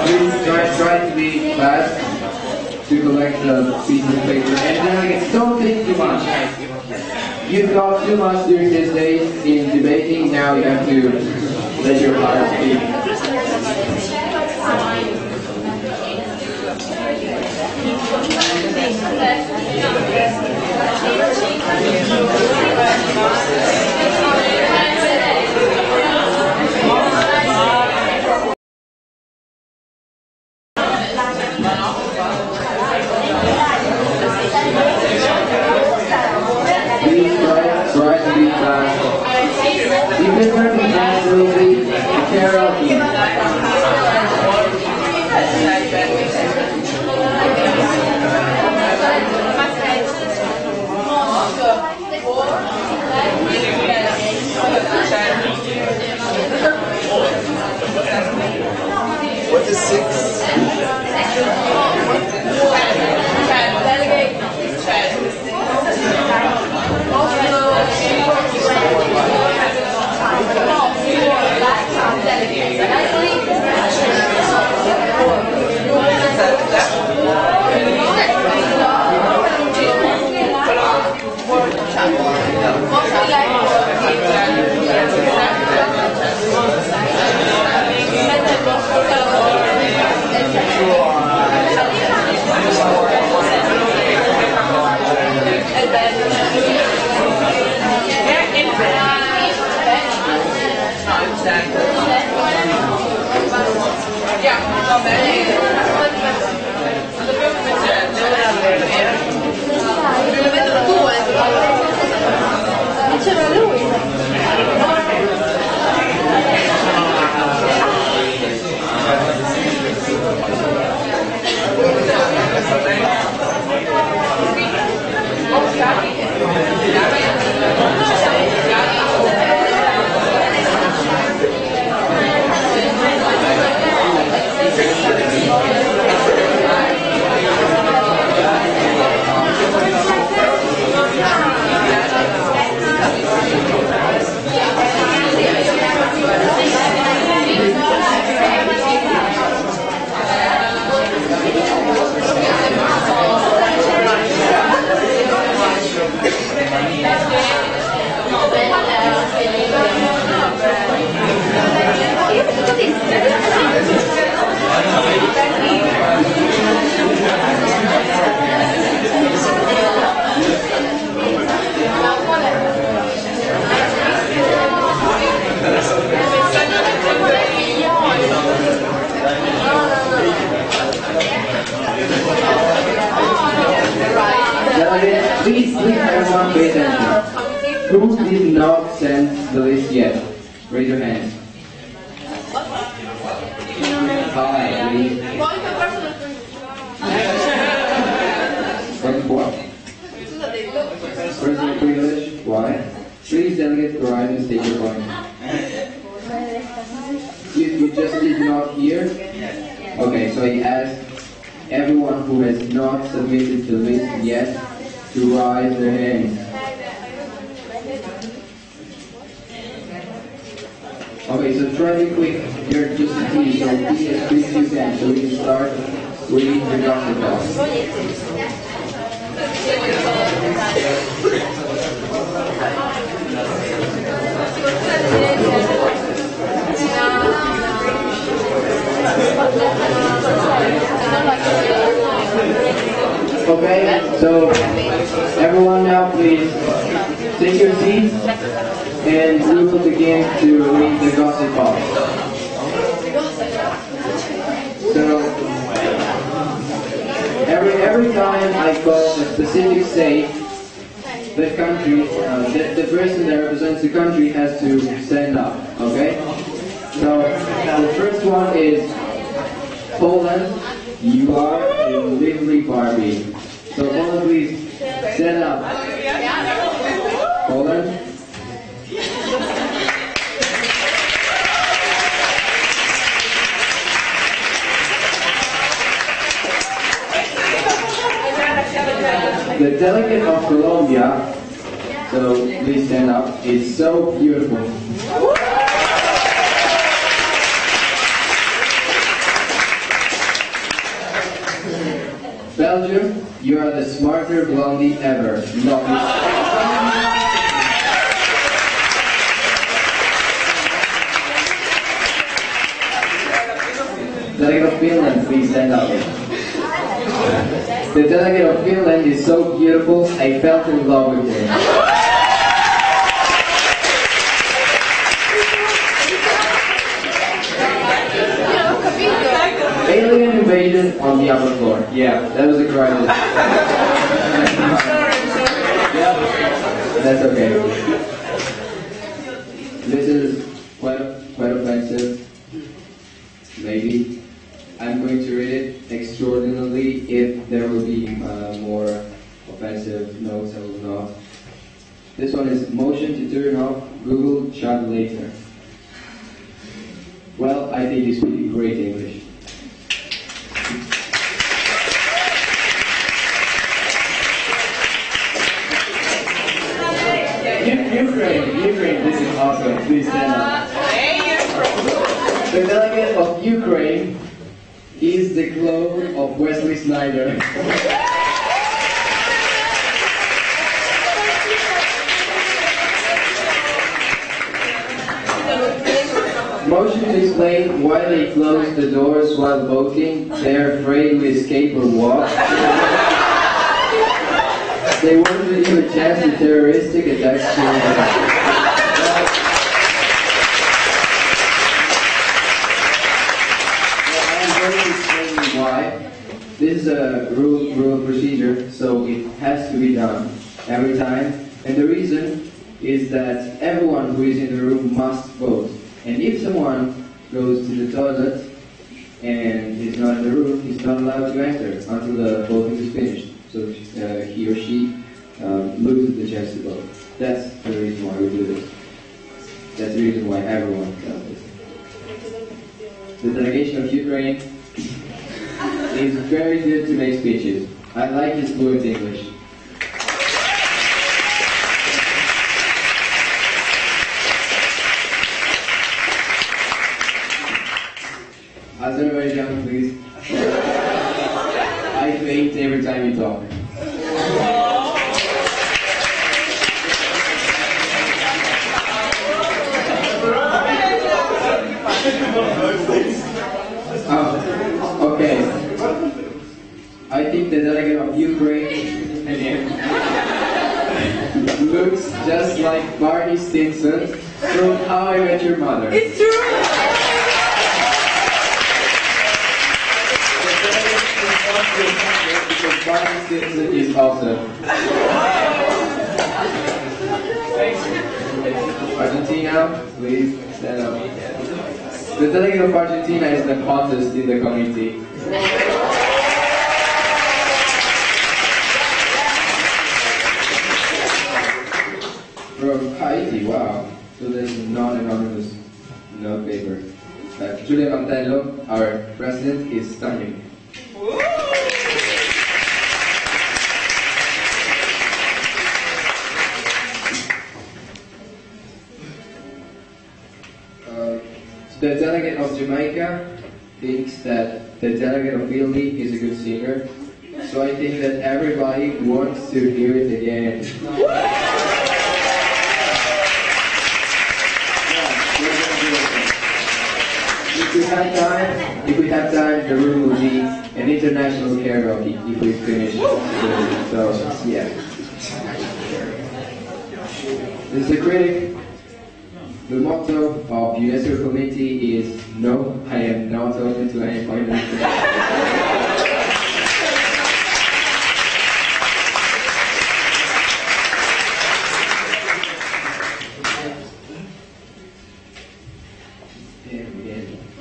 Please try to be fast to collect the pieces of paper. And delegates, don't think too much. You've got too much during these days in debating, now you have to let your heart speak. Please try to be fast. If the circumstance will be karaoke. What is 6? C'era lui. Delegate, please everyone pay attention. Who did not send the list yet? Raise your hands. Hi, please. Personal privilege, why? Please, Delegate, go ahead and state your point. You just did not hear? Okay, so I asked everyone who has not submitted the list yet to raise their hands. Okay, so try to be quick. You're just a team, so be as quick as you can so we can start reading the document. Okay, so everyone now please take your seats and we will begin to read the gossip box. So every time I call a specific state, the country, the person that represents the country has to stand up, okay? So the first one is Poland. You are a lively Barbie. So Poland, please stand up. Poland. The delegate of Colombia, so please stand up, is so beautiful. Belgium, you are the smarter blondie ever. Delegate of Finland, please stand up. The delegate of Finland is so beautiful, I fell in love with her. Alien invasion on the upper floor. Yeah, that was a crisis. Yeah, that's okay. This is quite offensive. Maybe. I'm going to read it extraordinarily. If there will be more offensive notes, I will not. This one is motion to turn off Google Chat later. Well, I think this will be great English. Ukraine, this is awesome. Please stand up. The delegate of Ukraine is the clone of Wesley Snyder. Motion to explain why they closed the doors while voting. They're afraid we escape or walk. They wanted to give a chance to terroristic attacks. I'm going to explain why. This is a rule procedure, so it has to be done every time. And the reason is that everyone who is in the room must vote. And if someone goes to the toilet and is not in the room, he's not allowed to enter until the voting is finished. So he or she loses the chance to vote. That's the reason why we do this. That's the reason why everyone does this. The delegation of Ukraine is very good to make speeches. I like his fluent English. Azerbaijan, please. I faint every time you talk. Okay. I think the delegate of Ukraine looks just like Barney Stinson from How I Met Your Mother. It's true! Because Party citizen is awesome. Argentina, please stand up. The delegate of Argentina is the hottest in the committee. From Haiti, wow. So there's non-anonymous note paper. Julia Mantello, our president, is stunning. The delegate of Jamaica thinks that the delegate of Italy is a good singer, so I think that everybody wants to hear it again. If we have time, the room will be an international karaoke if we finish. So, yeah. This is a critic. The motto of UNESCO committee is no, I am not open to any appointment.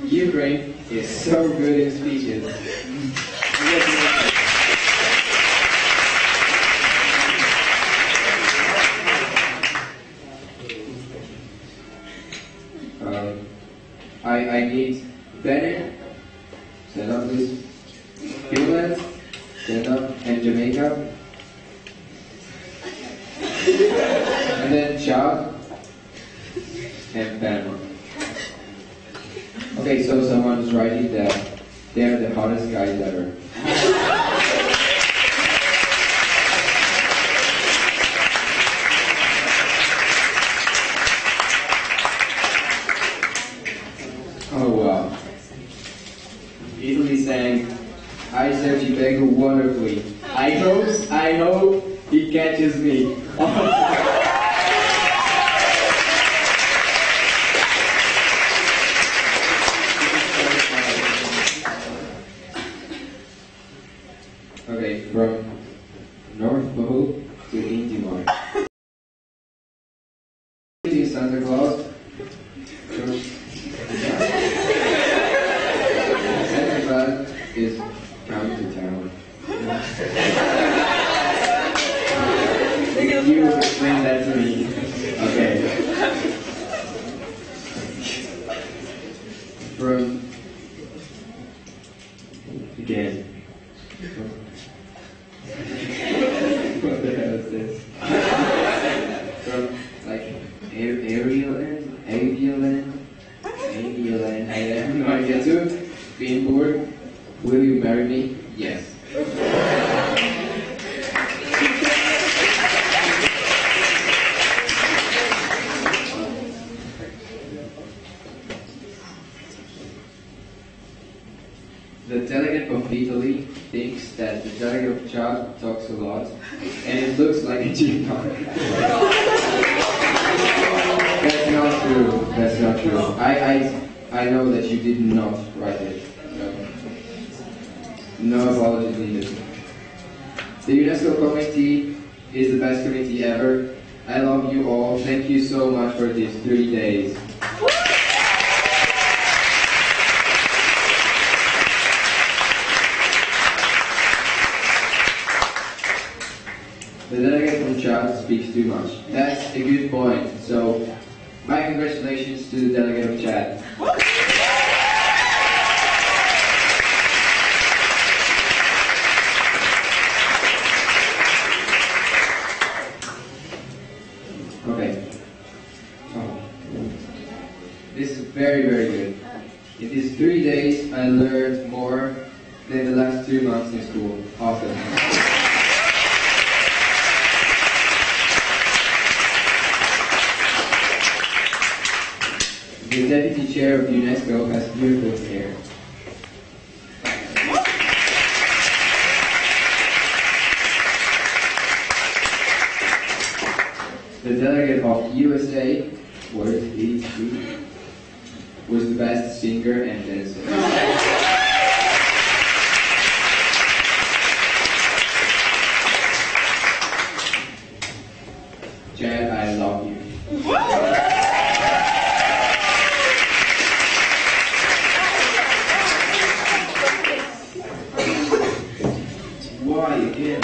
Ukraine is so good in speeches. I need Benin, stand up please, Finland, stand up, and Jamaica, and then Chad, and Panama. Okay, so someone's writing that they're the hottest guys ever. Oh wow. Italy sang I Sergi Bego wonderfully. I hope he catches me. Okay, from North Pole to Intimar. Santa Claus. Santa Claus is coming to town. You explain that to me. Okay. From again. What the hell is this? From like Avialand, I have no idea too. Beanboard, will you marry me? Yes. The delegate of Italy thinks that the delegate of Chad talks a lot, and it looks like a gym talk. That's not true. That's not true. I know that you did not write it. No apologies needed. The UNESCO committee is the best committee ever. I love you all. Thank you so much for these 3 days. The delegate from Chad speaks too much. That's a good point. So, my congratulations to the delegate of Chad. Okay. Oh. This is very, very good. In these 3 days, I learned more than the last 2 months in school. Awesome. The deputy chair of UNESCO has beautiful hair. The delegate of USA was the best singer and dancer. Chad, I love you. Why again?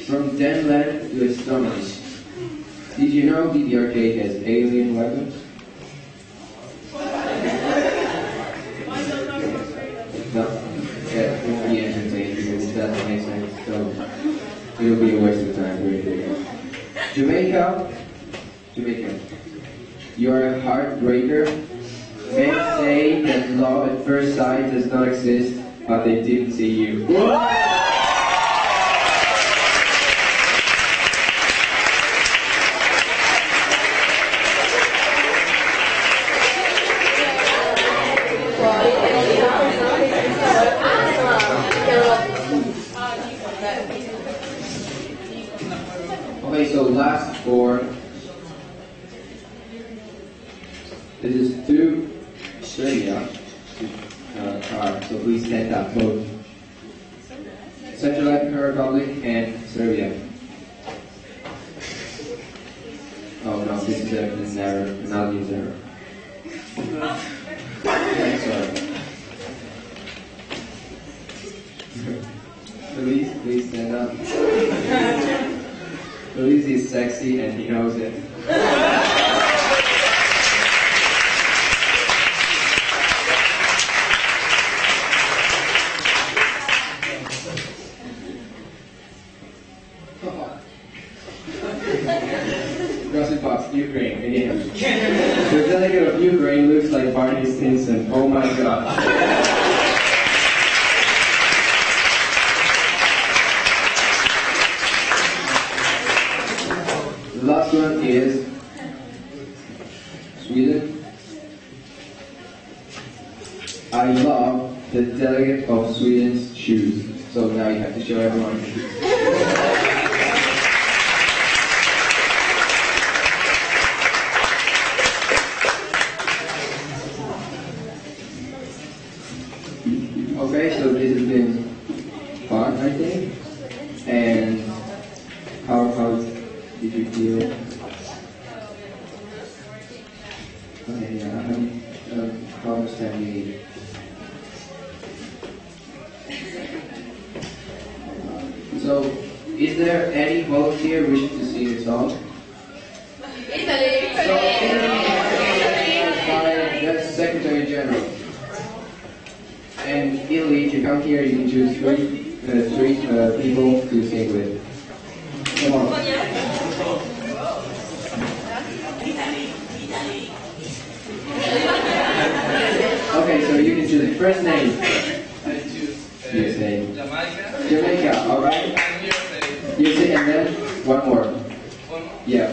From Denland to Estonia. Did you know DDRK has alien weapons? No, that won't be entertaining because it doesn't make sense, so it'll be a waste of time. Jamaica, you're a heartbreaker. Men say that love at first sight does not exist, but they didn't see you. Okay, so last four. This is to Serbia. So please stand up, both Central African Republic and Serbia. Oh no, this is an error, not this error. Okay, sorry. Please stand up. Luis is sexy and he knows it. Gossip Box, Ukraine, again. The delegate of Ukraine looks like Barney Stinson. Oh my god. The last one is Sweden. I love the delegate of Sweden's shoes. So now you have to show everyone your shoes. Okay, so this has been fun, I think. And how did you feel? Okay, yeah, how much time do you need? So, is there any volunteer wishing to sing a song? Italy! So, that's Secretary General. And Italy, to come here, you can choose three people to sing with. Come on. Okay, so you can choose the first name. I choose USA. Jamaica. Jamaica, alright? And USA. USA, and then one more. One more? Yeah.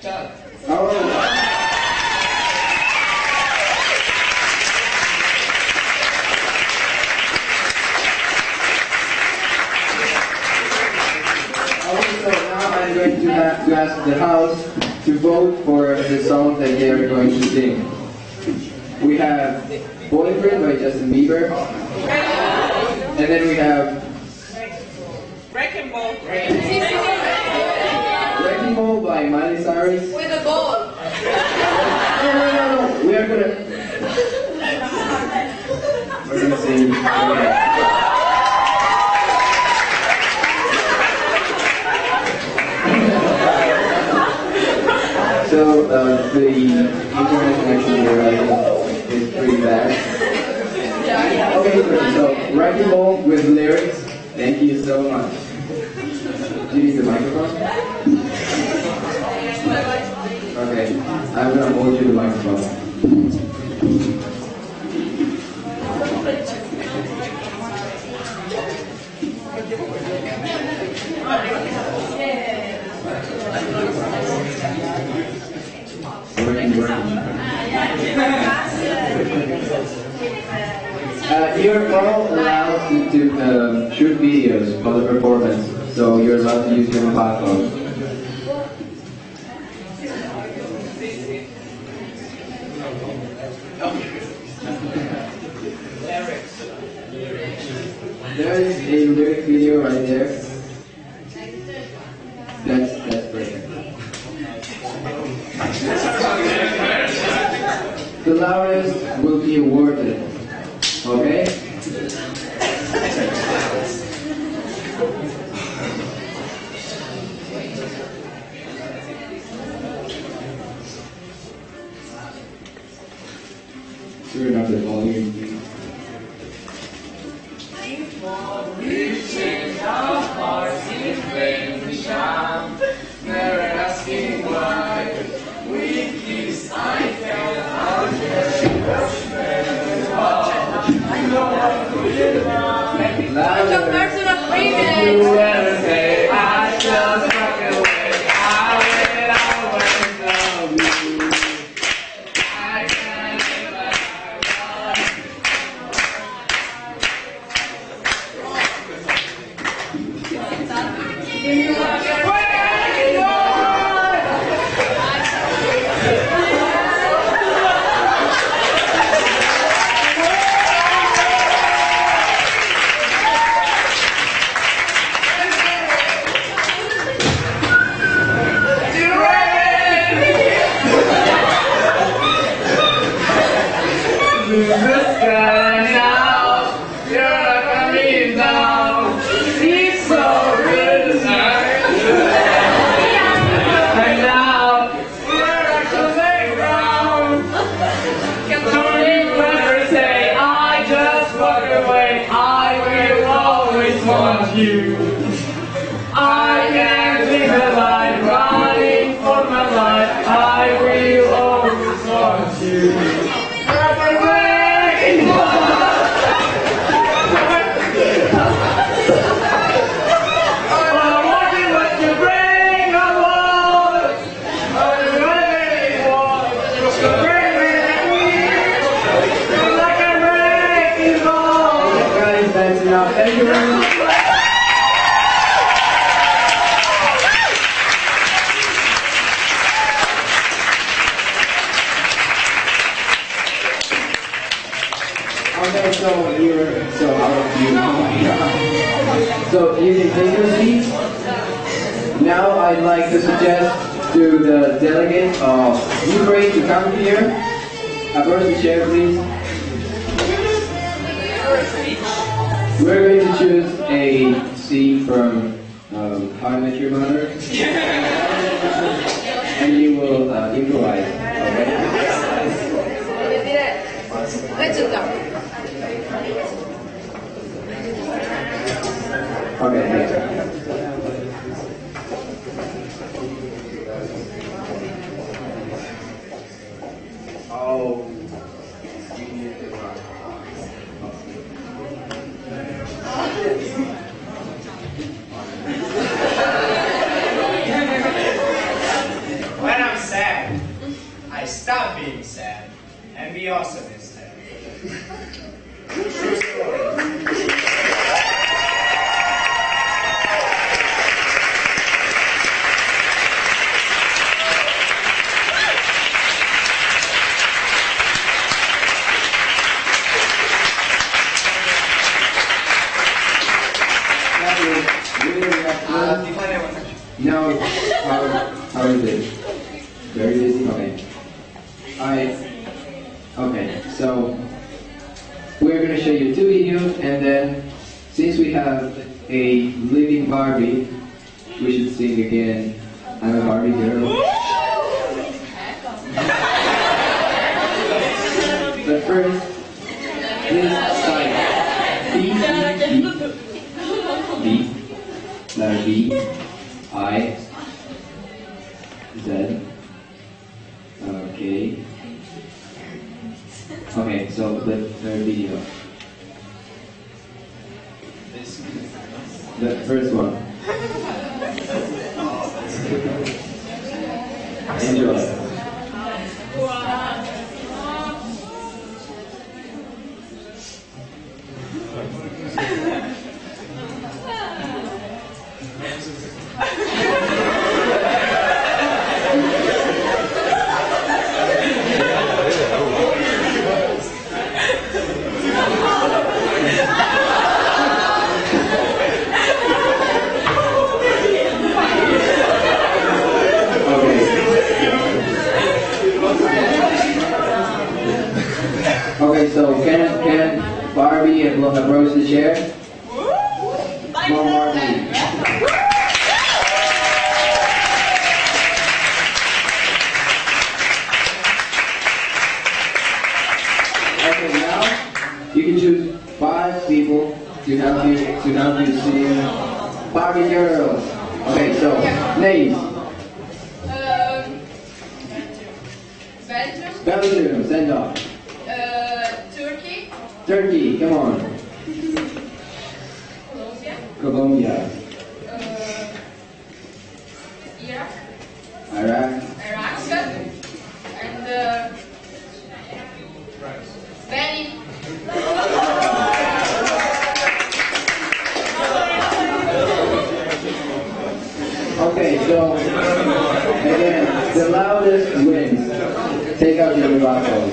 Chad. Oh. So now I'm going to have to ask the house to vote for the song that they are going to sing. We have Boyfriend by Justin Bieber. And then we have Wrecking Ball. Wrecking Ball by Miley Cyrus. With a ball! No. We are gonna sing. Okay. So the internet connection here is pretty bad. Okay, great. So Wrecking Ball with lyrics. Thank you so much. Do you need the microphone? Okay, I'm gonna hold you the microphone. You're all allowed to shoot videos for the performance, so you're allowed to use your mobile phone. There is a lyric video right there. That's perfect. The laureates will be awarded. Okay? Turn up the volume, please. Reaching our hearts in vain we shine, never asking why. We kiss, I felt our you ever say, I just walk away, I will always love you. I can't live like you. I can't live a life running for my life. I will always want you. Thank you very much. Okay, so how do you? So you can take your seats. Now I'd like to suggest to the delegate of Ukraine to come here. Approach the chair, please. We're going to choose a scene from How I Met Your Mother, and you will improvise. Okay. Okay. Oh. When I'm sad, I stop being sad and be awesome instead. True story. Now, how is it? Very busy? Okay. Okay, so we're going to show you 2 videos, and then since we have a living Barbie, we should sing again, I'm a Barbie girl. But first, this side. B, letter B, I, Z. Okay. Okay, so the third video. The first one. Enjoy. chair. Small Marty. Okay, now you can choose 5 people to help you sing Barbie Girls. Okay, so names. Belgium, stand up. Turkey. Turkey, come on. Colombia. Iraq. Iraq. And Benin. Okay, so again, the loudest wins. Take out your tobacco.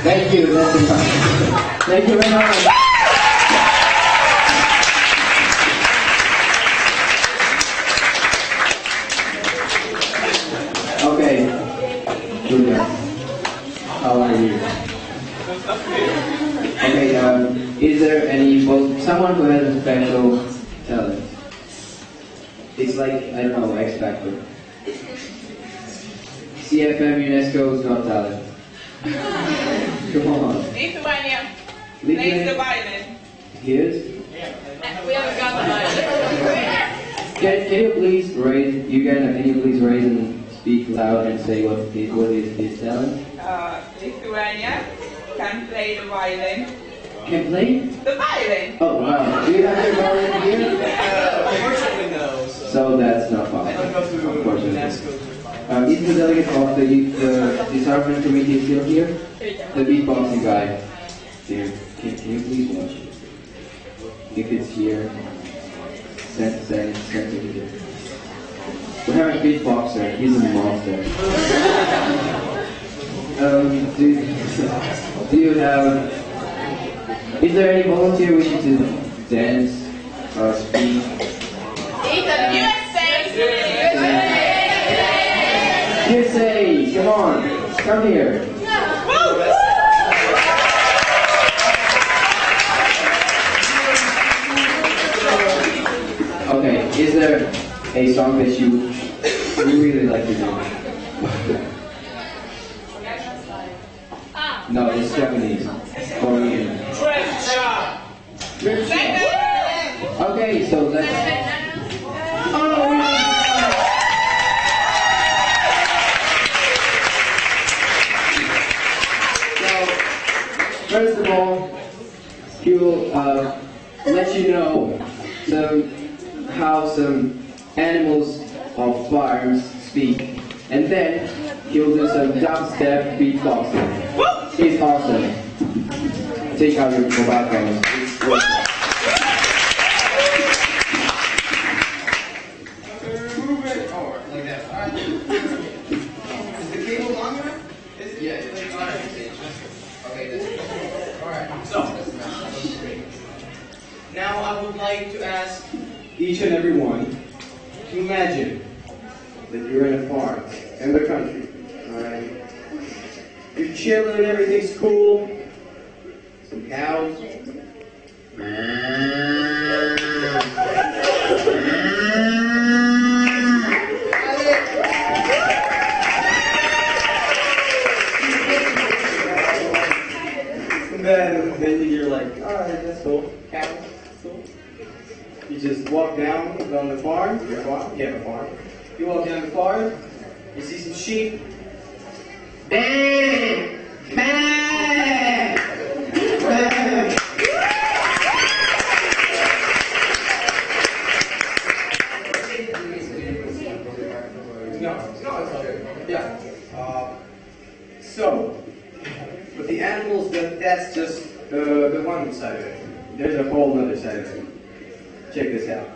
Thank you, that's enough. Thank you very much. Okay, Julia, how are you? Okay, is there someone who has a special talent? It's like, I don't know, X Factor. CFMUNESCO's Got Talent. Come on. Lithuania. Plays the violin. Here's? We haven't got the violin. Can you please raise and speak loud and say what is his talent? Lithuania can play the violin. Can play? The violin. Oh wow. Do you have your violin here? Unfortunately, no. So that's not possible. Unfortunately. Is the delegate of the disarmament committee still here? The beatboxing guy. Here. Can you please watch it? If it's here, send it here. We have a beatboxer. He's a monster. Do you have? Is there any volunteer wishing to dance or speak? USA, come on, come here. Okay, is there a song that you really like to do? No, it's Japanese, Korean. Okay, so let's. First of all, he will let you know how some animals of farms speak, and then he'll do some dubstep beatboxing. It's awesome. Take out your tobacco. Move it. Oh, like that. All right. Is the cable long Yeah, okay, that's it. Alright, so, now I would like to ask each and every one to imagine that you're in a farm in the country, alright? You're chilling, everything's cool. Some cows. Then you're like, alright, that's cool. Cows, that's cool. You just walk down on the farm, your farm, you have a farm. You walk down the farm, you see some sheep. Yeah. So, with the animals, that's just the one side of it. There's a whole other side of it. Check this out.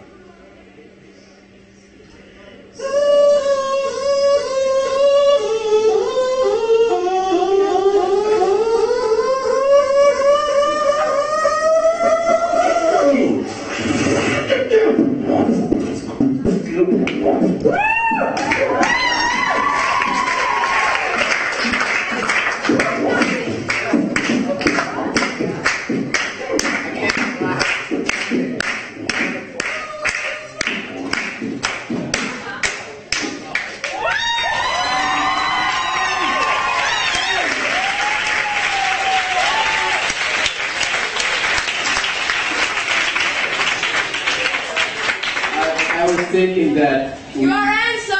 I was thinking that You are handsome!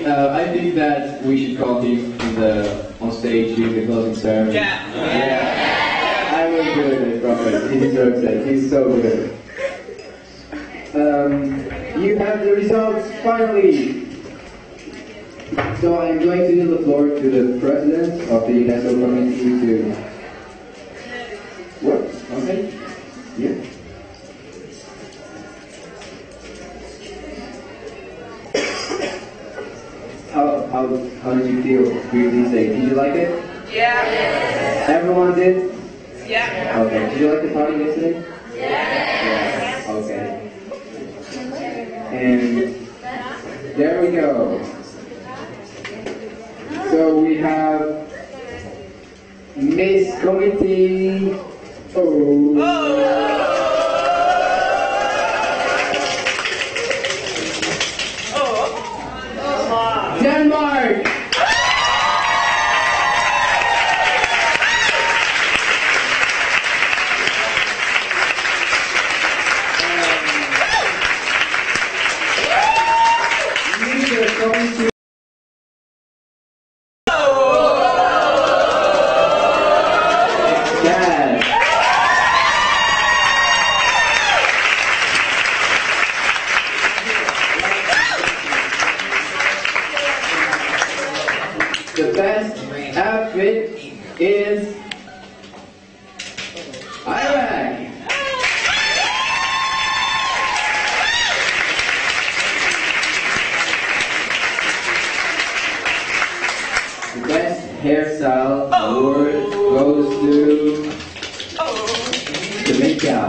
I think that we should call him on stage during the closing ceremony. Yeah. I will do it, Prophet. He deserves it. He's so good. You have the results finally. So I'm going to give the floor to the president of the UNESCO committee to. What? Okay. Yeah. How did you feel with these days? Did you like it? Yeah. Everyone did? Yeah. Okay. Did you like the party yesterday? Yeah. Okay. And there we go. So we have Miss Committee. Denmark! The best outfit is Iraq. The best hairstyle award goes to Jamaica.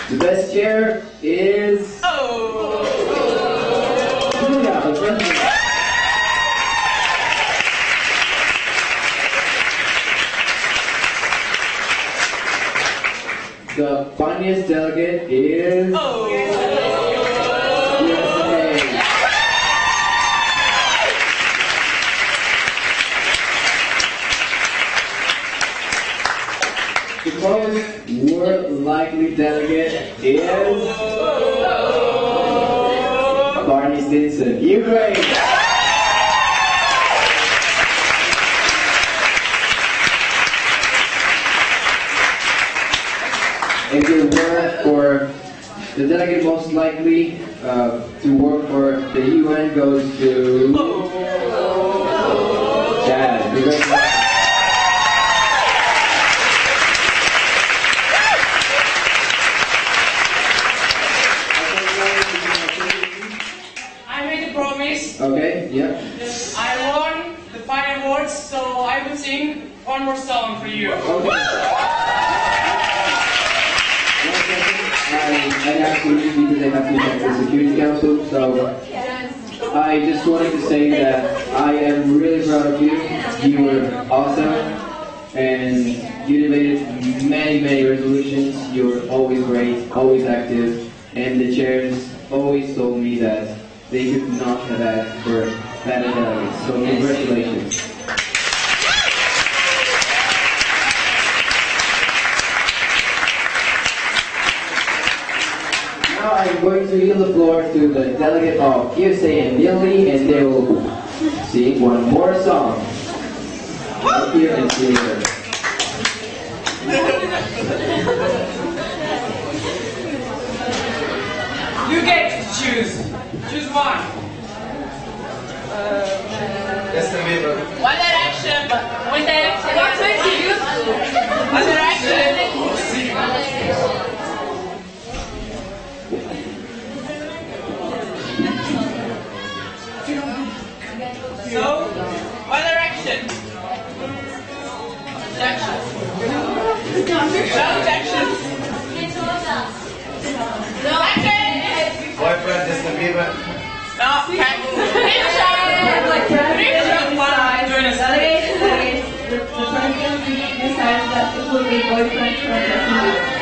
The best chair is Julia, the president. The funniest delegate is USA. The most world likely delegate is Barney Stinson, Ukraine. And the award for the delegate most likely to work for the UN goes to Chad. I will sing one more song for you. I have to leave because I have to check the Security Council, so I just wanted to say that I am really proud of you. You were awesome, and you debated many resolutions. You were always great, always active, and the chairs always told me that they could not have asked for better delegates. So congratulations. Now I'm going to yield the floor to the delegate of USA and Italy, and they will sing one more song. Up here and see you later. You get to choose. Choose one. One Direction. One Direction. What's it to you? One Direction. So, One Direction. Direction. No, Boyfriend, Justin Bieber. No, The president decides that it will be boyfriend from Justin Bieber.